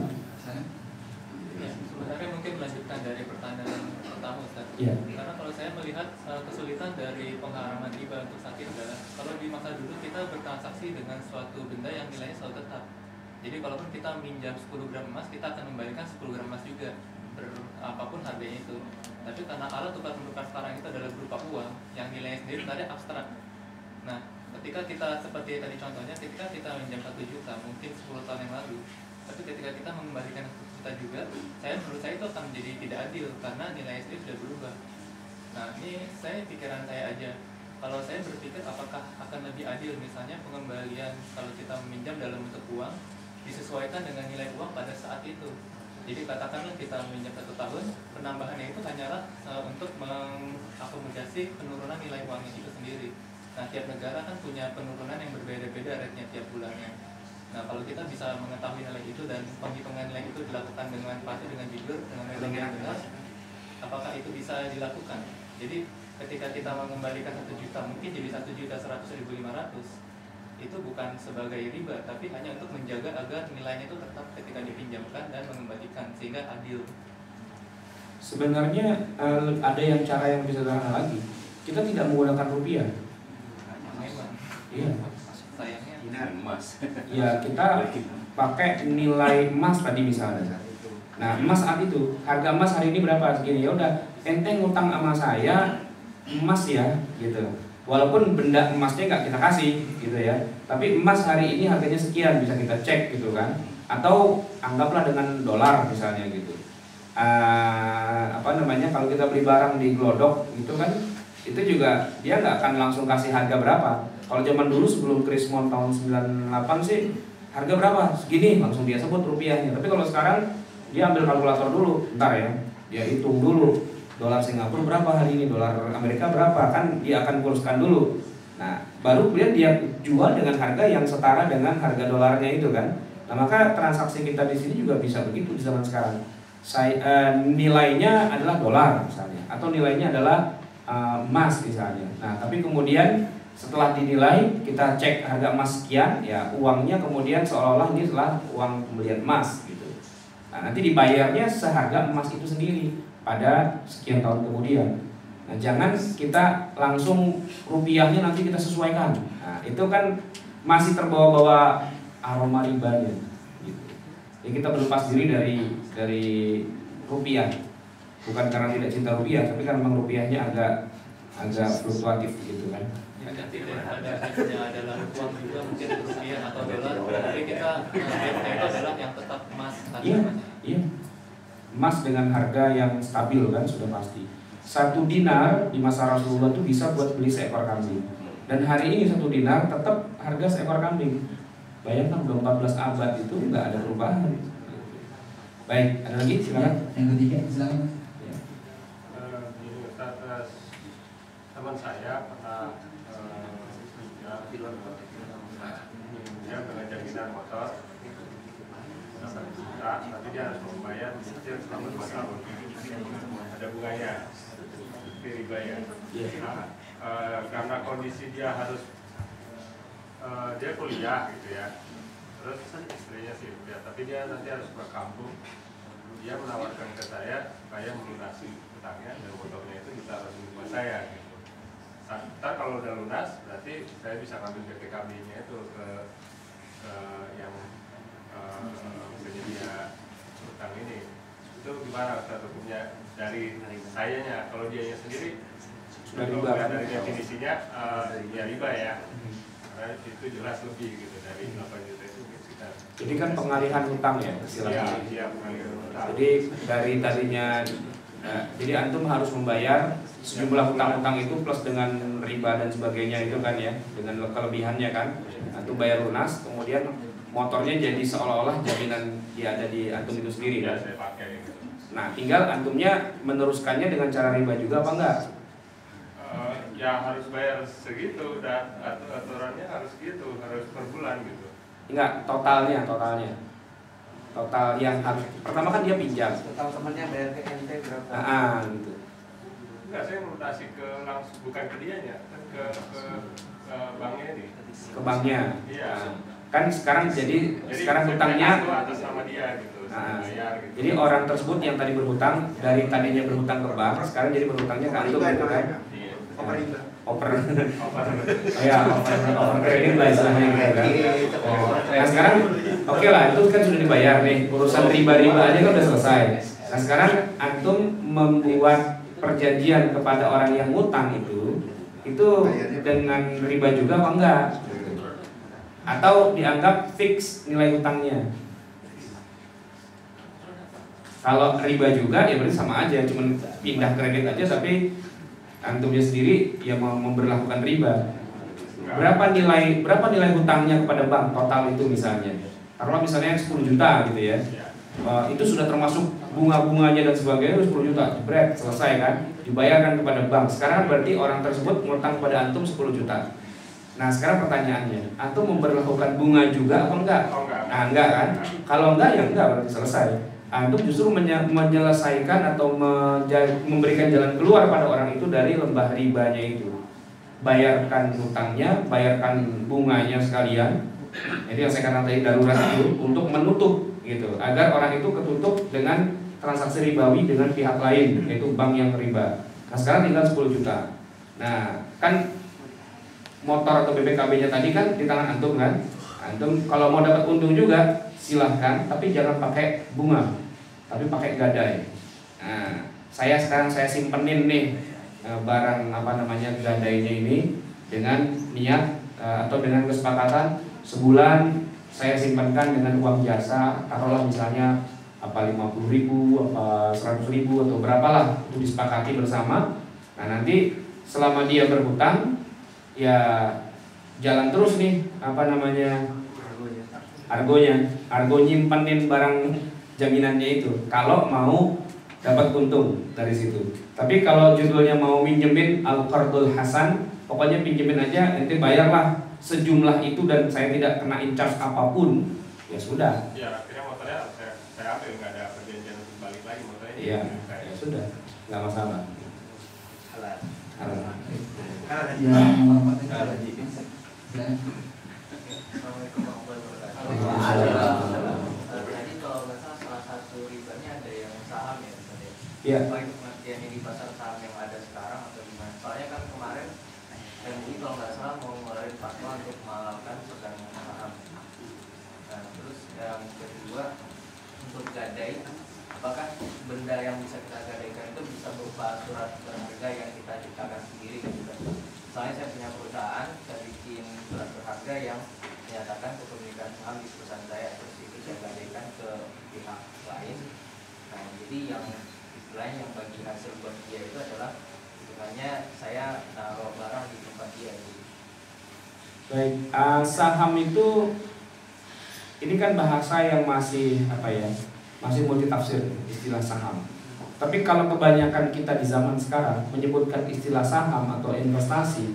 ya, sebenarnya mungkin melanjutkan dari pertanyaan pertama Ustaz. Ya. Karena kalau saya melihat kesulitan dari pengharaman riba untuk saat ini adalah kalau di masa dulu kita bertransaksi dengan suatu benda yang nilainya selalu tetap. Jadi kalaupun kita minjam 10 gram emas, kita akan membalikan 10 gram emas juga, apapun harganya itu. Tapi karena alat tukar menukar sekarang itu adalah berupa uang yang nilainya sendiri sebenarnya abstrak. Nah, ketika kita seperti tadi contohnya, ketika kita minjam 1 juta mungkin 10 tahun yang lalu, tapi ketika kita mengembalikan 1 juta juga, menurut saya itu akan menjadi tidak adil karena nilainya sendiri sudah berubah. Nah, ini pikiran saya aja. Kalau saya berpikir apakah akan lebih adil misalnya pengembalian kalau kita meminjam dalam bentuk uang disesuaikan dengan nilai uang pada saat itu. Jadi katakanlah kita meminjam 1 tahun, penambahannya itu hanyalah untuk mengakomodasi penurunan nilai uangnya itu sendiri. Nah, tiap negara kan punya penurunan yang berbeda-beda rate-nya tiap bulannya. Nah, kalau kita bisa mengetahui nilai itu dan penghitungan nilai itu dilakukan dengan pasti, dengan jujur, dengan metode yang benar, apakah itu bisa dilakukan? Jadi ketika kita mengembalikan 1 juta, mungkin jadi 1.100.500, itu bukan sebagai riba, tapi hanya untuk menjaga agar nilainya itu tetap ketika dipinjamkan dan mengembalikan sehingga adil. Sebenarnya ada yang cara yang bisa sederhana lagi. Kita tidak menggunakan rupiah. Memang. Iya. Sayangnya. Ini emas. Ya kita pakai nilai emas tadi misalnya. Nah, emas saat itu, harga emas hari ini berapa? Segini. Ya udah, ente ngutang sama saya emas ya, gitu. Walaupun benda emasnya nggak kita kasih, gitu ya. Tapi emas hari ini harganya sekian, bisa kita cek gitu kan. Atau anggaplah dengan dolar misalnya gitu. Kalau kita beli barang di Glodok itu kan, itu juga dia nggak akan langsung kasih harga berapa. Kalau zaman dulu sebelum Krismon tahun 98 sih, harga berapa? Segini, langsung dia sebut rupiahnya. Tapi kalau sekarang dia ambil kalkulator dulu, bentar ya, dia hitung dulu dolar Singapura berapa hari ini, dolar Amerika berapa, kan dia akan kurskan dulu. Nah, baru kemudian dia jual dengan harga yang setara dengan harga dolarnya itu kan. Nah, maka transaksi kita di sini juga bisa begitu di zaman sekarang. Nilainya adalah dolar misalnya, atau nilainya adalah emas misalnya. Nah, tapi kemudian setelah dinilai kita cek harga emas sekian, ya uangnya kemudian seolah-olah ini adalah uang pembelian emas gitu. Nah, nanti dibayarnya seharga emas itu sendiri pada sekian tahun kemudian. Nah, jangan kita langsung rupiahnya nanti kita sesuaikan. Nah, itu kan masih terbawa-bawa aroma ribanya gitu. Jadi kita berlepas diri dari rupiah. Bukan karena tidak cinta rupiah, tapi karena memang rupiahnya agak fluktuatif gitu kan. Ada adalah uang juga mungkin rupiah atau dolar, tapi kita itu adalah yang tetap emas. Iya. Emas dengan harga yang stabil kan sudah pasti. 1 dinar di masa Rasulullah itu bisa buat beli seekor kambing. Dan hari ini 1 dinar tetap harga seekor kambing. Bayangkan udah 14 abad itu nggak ada perubahan. Baik, ada lagi silakan. Yang ketiga silakan. Teman saya pernah dia dengan jaminan motor 8 juta, tapi dia harus membayar cicil selama 2 tahun. Ada bunganya, tapi riba ya. Karena kondisi dia harus dia kuliah gitu ya. Terus istrinya sih kuliah, tapi dia nanti harus ke kampung. Dia menawarkan ke saya supaya melunasi utangnya dan motornya itu ditaruh di rumah saya gitu. Ntar kalau udah lunas, berarti saya bisa ngambil BPKB-nya itu ke yang penyedia utang ini. Itu gimana Ustaz hukumnya dari sayanya? Kalau dia sendiri sudah riba kan? Dari definisinya ya riba ya. Karena itu jelas lebih gitu dari 8 juta itu sekitar. Jadi kan pengalihan utang ya istilahnya. Iya, pengalihan utang. Jadi dari tadinya jadi antum harus membayar sejumlah utang-utang itu plus dengan riba dan sebagainya itu kan ya, dengan kelebihannya kan. Antum bayar lunas, kemudian motornya jadi seolah-olah jaminan dia ada di antum itu sendiri kan. Saya pakai gitu. Nah, tinggal antumnya meneruskannya dengan cara riba juga apa enggak? Ya harus bayar segitu dan aturannya harus gitu, harus per bulan gitu. Enggak, total yang harus pertama kan dia pinjam. Total temannya bayar ke ente berapa? Gitu. Enggak, saya melunasi ke langsung bukan ke dianya, kan ke banknya ini. Ke banknya. Iya. Kan sekarang jadi sekarang hutangnya atas nama dia gitu. Bayar, gitu. Jadi orang tersebut yang tadi berhutang dari tadinya berhutang ke bank, sekarang jadi berhutangnya ke antum gitu kan. Iya. Over kredit lah istilahnya gitu kan. Nah sekarang oke lah, itu kan sudah dibayar nih, urusan riba-riba aja kan udah selesai. Nah sekarang antum membuat perjanjian kepada orang yang ngutang itu dengan riba juga apa enggak? Atau dianggap fix nilai hutangnya? Kalau riba juga ya berarti sama aja, cuma pindah kredit aja tapi antumnya sendiri yang memberlakukan riba. Berapa nilai hutangnya kepada bank total itu misalnya? Taruhlah misalnya 10 juta gitu ya. Itu sudah termasuk bunga-bunganya dan sebagainya 10 juta. Jebret, selesai kan? Dibayarkan kepada bank. Sekarang berarti orang tersebut ngutang kepada antum 10 juta. Nah, sekarang pertanyaannya, antum memberlakukan bunga juga apa enggak? Nah, enggak kan? Kalau enggak ya enggak berarti selesai. Antum justru menyelesaikan atau memberikan jalan keluar pada orang itu dari lembah ribanya itu. Bayarkan hutangnya, bayarkan bunganya sekalian. Jadi yang saya katakan tadi darurat itu untuk menutup gitu, agar orang itu ketutup dengan transaksi ribawi dengan pihak lain, yaitu bank yang riba. Nah sekarang tinggal 10 juta. Nah kan motor atau BPKB-nya tadi kan di tangan antum kan. Antum kalau mau dapat untung juga silahkan, tapi jangan pakai bunga. tapi pakai gadai. Nah, sekarang saya simpenin nih barang gadainya ini dengan niat atau dengan kesepakatan sebulan saya simpankan dengan uang jasa, taruhlah misalnya 50.000, 100.000 atau berapalah, itu disepakati bersama. Nah nanti selama dia berhutang ya jalan terus nih argo nyimpenin barang jaminannya itu kalau mau dapat untung dari situ. Tapi kalau judulnya mau minjemin al-qardul hasan, pokoknya pinjemin aja, ente bayarlah sejumlah itu dan saya tidak kena charge apapun, ya sudah. Ya akhirnya motornya saya ambil, nggak ada perjanjian untuk balik lagi motornya. Iya, ya sudah, nggak masalah. Halal. Ya, nomor 4 Assalamualaikum warahmatullahi wabarakatuh. Tadi kalau nggak salah satu ribanya ada yang saham ya, Ustaz. Iya. Baik pengertiannya di pasar saham yang ada sekarang atau gimana? Soalnya kan kemarin MUI kalau nggak salah mau ngeluarin fatwa untuk menghalalkan perdagangan saham. Nah, terus yang kedua untuk gadai, apakah benda yang bisa kita gadaikan itu bisa berupa surat berharga yang kita ciptakan sendiri gitu kan? Soalnya saya punya perusahaan, saya bikin surat berharga yang menyatakan kepemilikan saham di perusahaan saya, terus itu saya gadaikan ke pihak lain. Nah, jadi yang istilahnya yang bagi hasil buat dia itu adalah istilahnya saya taruh barang di tempat dia gitu. Baik, saham itu ini kan bahasa yang masih masih multitafsir istilah saham. Tapi kalau kebanyakan kita di zaman sekarang menyebutkan istilah saham atau investasi,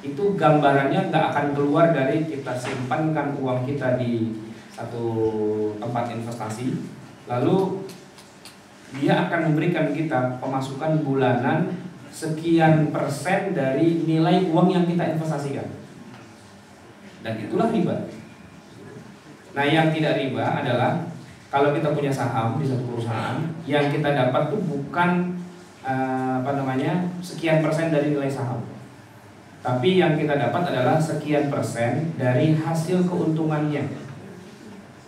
itu gambarannya nggak akan keluar dari kita simpankan uang kita di satu tempat investasi, lalu dia akan memberikan kita pemasukan bulanan sekian persen dari nilai uang yang kita investasikan. Dan itulah riba. Nah, yang tidak riba adalah kalau kita punya saham di satu perusahaan, yang kita dapat tuh bukan sekian persen dari nilai saham, tapi yang kita dapat adalah sekian persen dari hasil keuntungannya.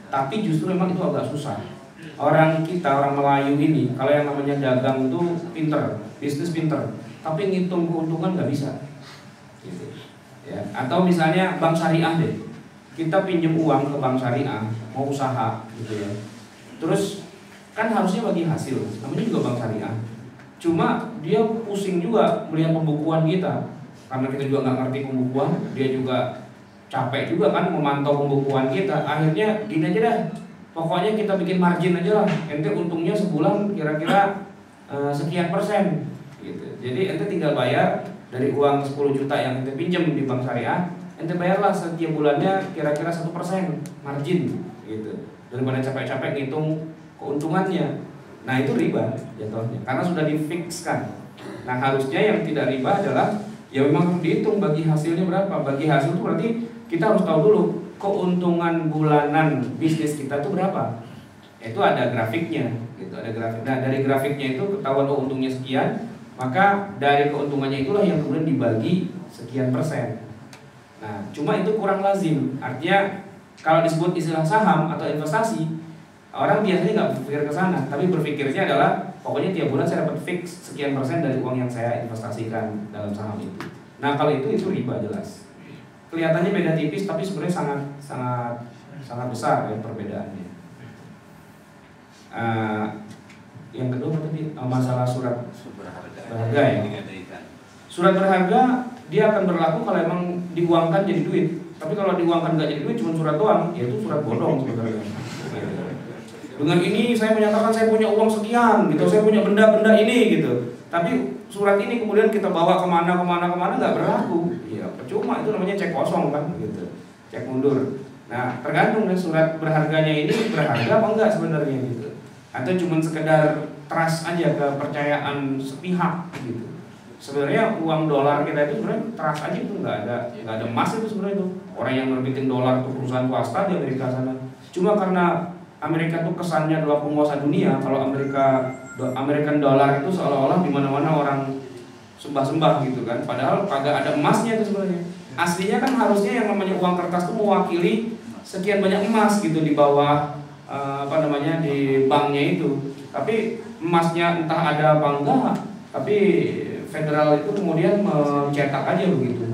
Tapi justru memang itu agak susah. Orang Melayu ini, kalau yang namanya dagang itu pinter, bisnis pinter, tapi ngitung keuntungan nggak bisa. Gitu. Ya. Atau misalnya bank syariah deh, kita pinjam uang ke bank syariah, mau usaha gitu ya. Terus kan harusnya bagi hasil, namanya juga bank syariah. Cuma dia pusing juga melihat pembukuan kita, karena kita juga nggak ngerti pembukuan, dia juga capek juga kan memantau pembukuan kita. Akhirnya gini aja dah, pokoknya kita bikin margin aja lah. Ente untungnya sebulan kira-kira sekian persen, gitu. Jadi ente tinggal bayar dari uang 10 juta yang ente pinjam di bank syariah, ente bayarlah setiap bulannya kira-kira 1% margin, gitu. Daripada capek-capek ngitung keuntungannya. Nah itu riba jatuhnya, karena sudah difikskan. Nah harusnya yang tidak riba adalah ya memang dihitung bagi hasilnya berapa. Bagi hasil itu berarti kita harus tahu dulu keuntungan bulanan bisnis kita itu berapa. Itu ada grafiknya, gitu. Ada grafik. Nah dari grafiknya itu ketahuan untungnya sekian, maka dari keuntungannya itulah yang kemudian dibagi sekian persen. Nah cuma itu kurang lazim. Artinya kalau disebut istilah saham atau investasi, orang biasanya nggak berpikir ke sana, tapi berpikirnya adalah pokoknya tiap bulan saya dapat fix sekian persen dari uang yang saya investasikan dalam saham itu. Nah kalau itu riba jelas. Kelihatannya beda tipis, tapi sebenarnya sangat besar ya perbedaannya. Yang kedua tadi masalah surat berharga ya. Surat berharga dia akan berlaku kalau emang diuangkan jadi duit. Tapi kalau diuangkan nggak jadi duit, cuma surat doang, ya itu surat bodong sebenarnya. Dengan ini saya menyatakan saya punya uang sekian, gitu, saya punya benda-benda ini, gitu. Tapi surat ini kemudian kita bawa kemana nggak berlaku. Ya percuma, itu namanya cek kosong kan, gitu. Cek mundur. Nah tergantung nih surat berharganya ini berharga apa enggak sebenarnya, gitu. Atau cuma sekedar trust aja, kepercayaan sepihak, gitu. Sebenarnya uang dolar kita itu sebenarnya trust aja, itu nggak ada emas itu sebenarnya itu. Orang yang nerbitin dolar itu perusahaan swasta di Amerika sana. Cuma karena Amerika itu kesannya adalah penguasa dunia, kalau American dollar itu seolah-olah di mana-mana orang sembah-sembah gitu kan. Padahal kagak ada emasnya itu sebenarnya. Aslinya kan harusnya yang namanya uang kertas itu mewakili sekian banyak emas gitu di bawah di banknya itu. Tapi emasnya entah ada apa enggak, tapi federal itu kemudian mencetak aja begitu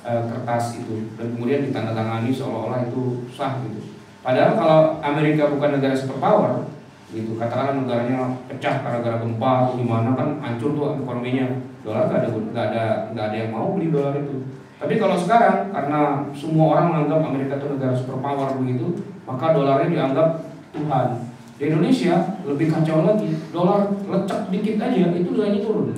kertas itu, dan kemudian ditandatangani seolah-olah itu sah gitu. Padahal kalau Amerika bukan negara superpower gitu, katakanlah negaranya pecah gara-gara gempa atau gimana, kan hancur tuh ekonominya, dolar nggak ada yang mau beli dolar itu. Tapi kalau sekarang karena semua orang menganggap Amerika itu negara superpower begitu, maka dolarnya dianggap Tuhan. Di Indonesia lebih kacau lagi, dolar lecek dikit aja itu nilainya turun,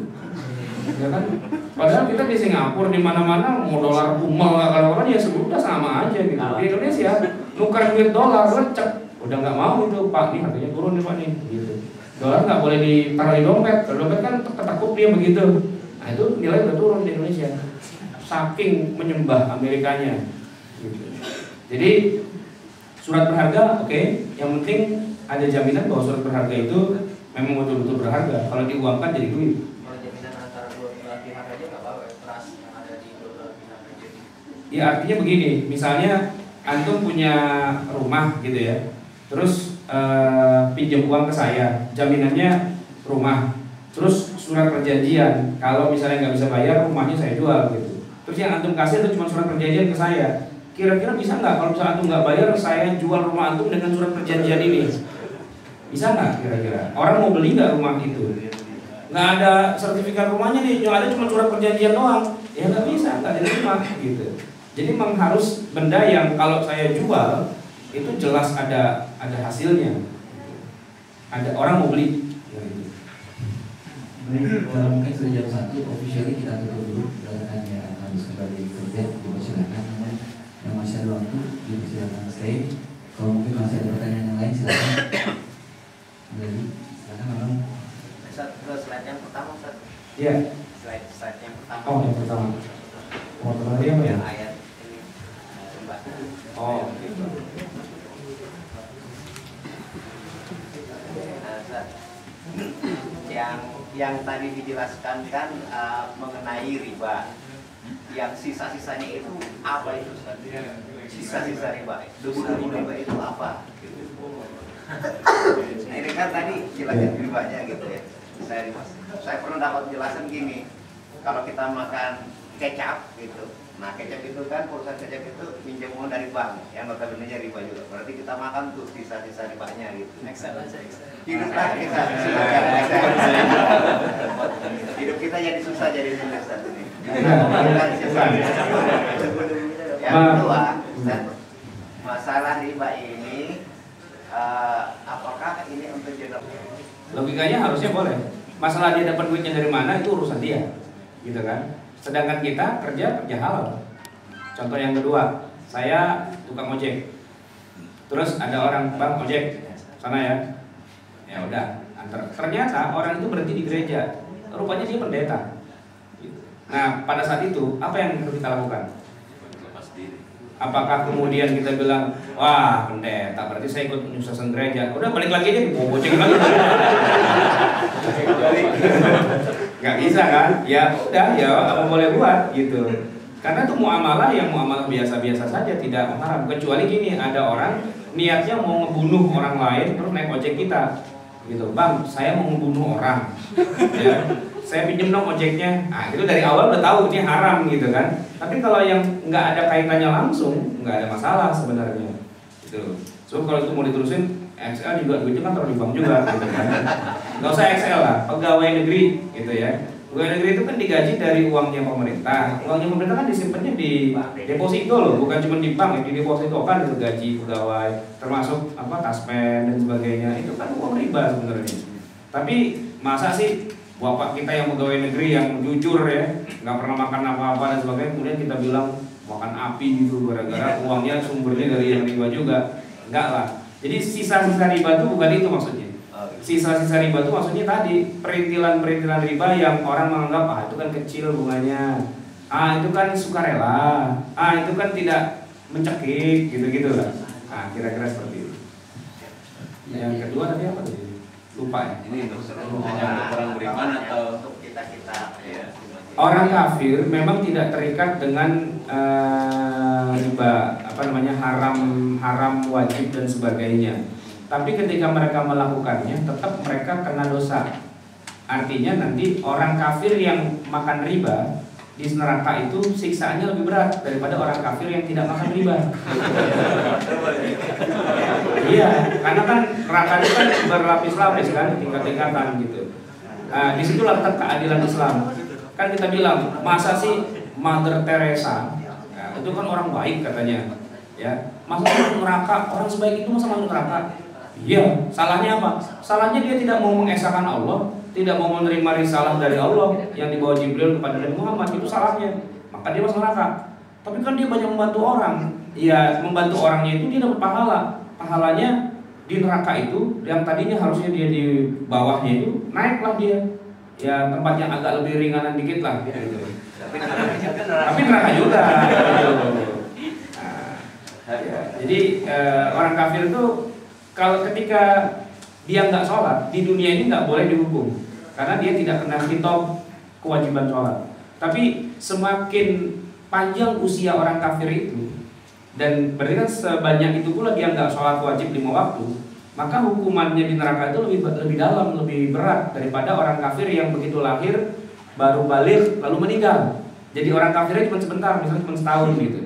ya kan? Padahal kita di Singapura di mana-mana mau dolar kumal kalau orang ya sudah sama aja gitu. Di Indonesia nuker duit dolar lecek, udah nggak mau itu Pak, nih harganya turun nih Pak nih, gitu. Dolar nggak boleh ditaruh di dompet, kalau dompet kan ketakut dia begitu. Nah itu nilai udah turun di Indonesia, saking menyembah Amerikanya. Gitu. Jadi surat berharga, oke. Yang penting ada jaminan bahwa surat berharga itu memang betul-betul berharga. Kalau diuangkan jadi duit. Kalau jaminan antara dua pihak aja nggak apa-apa, trust yang ada di dua pihak aja. Ya artinya begini, misalnya antum punya rumah gitu ya, terus pinjam uang ke saya, jaminannya rumah, terus surat perjanjian kalau misalnya nggak bisa bayar rumahnya saya jual gitu. Terus yang antum kasih itu cuma surat perjanjian ke saya. Kira-kira bisa nggak kalau misalnya antum nggak bayar saya jual rumah antum dengan surat perjanjian ini? Bisa nggak kira-kira? Orang mau beli nggak rumah itu? Nggak ada sertifikat rumahnya nih, yang ada cuma surat perjanjian doang. Ya nggak bisa, nggak diterima gitu. Jadi memang harus benda yang kalau saya jual itu jelas ada hasilnya. Ada orang mau beli. Baik, kalau mungkin sudah jam 1 officially kita tutup dulu. Karena harus kembali kerja, dipersilakan. Yang masih ada waktu dipersilakan stay. Kalau mungkin masih ada pertanyaan yang lain silakan. Jadi silakan Bang. Ke slide yang pertama, Ustaz. Iya. Slide yang pertama. Oh, yang pertama. Mau tadi apa ya? Ayat ini. Mbak. Oh, gitu. Nah, Ustaz. Yang tadi dijelaskan kan mengenai riba. Yang sisa-sisanya itu apa itu, Ustaz? Sisa-sisa riba. Debu-debu riba itu apa? Nah, ini kan tadi jelasin ribanya gitu ya. Saya pernah dapat jelasan gini. Kalau kita makan kecap gitu, nah kecap itu kan perusahaan kecap itu pinjam uang dari bank, yang notabene riba juga. Berarti kita makan tuh sisa-sisa ribanya gitu. Excel aja, Excel. Hiduplah kita hidup kita jadi susah jadi sulit saat ini. Yang kedua, masalah riba ini apakah ini untuk jodoh? Logikanya harusnya boleh. Masalah dia dapat duitnya dari mana itu urusan dia, gitu kan. Sedangkan kita kerja halal. Contoh yang kedua, saya tukang ojek. Terus ada orang, Bang ojek sana ya. Ya udah, antar. Ternyata orang itu berhenti di gereja. Rupanya dia pendeta. Nah, pada saat itu apa yang harus kita lakukan? Apakah kemudian kita bilang, wah pendeta, berarti saya ikut penyuksesan gereja. Udah balik lagi aja, boceng lagi. Gak bisa kan? Ya udah, ya apa boleh buat gitu. Karena itu muamalah yang muamalah biasa-biasa saja, tidak mengharap. Kecuali gini, ada orang niatnya mau ngebunuh orang lain, terus naik ojek kita, gitu. Bang, saya mau ngebunuh orang. Ya. Saya pinjem dong ojeknya. Nah, itu dari awal udah tahu ini haram gitu kan. Tapi kalau yang nggak ada kaitannya langsung, nggak ada masalah sebenarnya. Gitu. So kalau itu mau diterusin, XL juga duitnya kan taruh di bank juga gitu kan. Nggak usah XL lah, pegawai negeri gitu ya. Pegawai negeri itu kan digaji dari uangnya pemerintah. Uangnya pemerintah kan disimpannya di deposito loh, bukan cuma di bank, di deposito kan itu gaji pegawai, termasuk apa taspen dan sebagainya. Itu kan uang riba sebenarnya. Tapi masa sih bapak kita yang pegawai negeri yang jujur ya, nggak pernah makan apa-apa dan sebagainya, kemudian kita bilang makan api gitu gara-gara uangnya sumbernya dari yang riba juga? Enggak lah. Jadi sisa-sisa riba itu bukan itu maksudnya. Sisa-sisa riba itu maksudnya tadi perintilan-perintilan riba yang orang menganggap itu kan kecil bunganya, itu kan sukarela, itu kan tidak mencekik gitu-gitu lah. Kira-kira seperti itu. Yang kedua tadi apa tadi? Lupa ya. Ini hanya untuk orang beriman atau untuk kita orang kafir memang tidak terikat dengan riba haram, wajib dan sebagainya. Tapi ketika mereka melakukannya, tetap mereka kena dosa. Artinya nanti orang kafir yang makan riba di neraka itu siksaannya lebih berat daripada orang kafir yang tidak makan riba. Iya, karena kan neraka itu kan berlapis-lapis kan, tingkat-tingkatan gitu. Disitulah letak keadilan Islam. Kan kita bilang, masa sih Mother Teresa, ya, itu kan orang baik katanya, ya, masa masuk neraka, orang sebaik itu masa masuk neraka? Iya, salahnya apa? Salahnya dia tidak mau mengesahkan Allah, tidak mau menerima risalah dari Allah yang dibawa Jibril kepada Nabi Muhammad, itu salahnya. Maka dia masuk neraka. Tapi kan dia banyak membantu orang. Ya, membantu orangnya itu dia dapat pahala. Pahalanya di neraka itu, yang tadinya harusnya dia di bawahnya itu, naiklah dia. Ya, tempat yang agak lebih ringanan dikit lah gitu. Tapi neraka juga. Ya, jadi orang kafir itu kalau ketika dia nggak sholat di dunia ini nggak boleh dihukum karena dia tidak kena khitab kewajiban sholat. Tapi semakin panjang usia orang kafir itu dan berarti kan sebanyak itu pula dia nggak sholat wajib 5 waktu, maka hukumannya di neraka itu lebih dalam, lebih berat daripada orang kafir yang begitu lahir baru balik lalu meninggal. Jadi orang kafirnya cuma sebentar, misalnya cuma setahun gitu.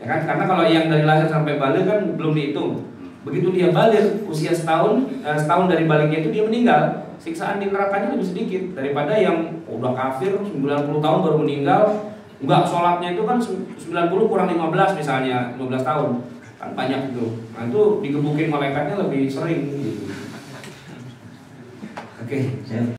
Ya kan? Karena kalau yang dari lahir sampai balik kan belum dihitung. Begitu dia balik usia setahun dari baliknya itu dia meninggal, siksaan di nerakanya lebih sedikit daripada yang udah kafir 90 tahun baru meninggal. Enggak, sholatnya itu kan 90 kurang 15 misalnya 15 tahun. Kan banyak itu. Nah, itu digebukin malaikatnya lebih sering gitu. Oke.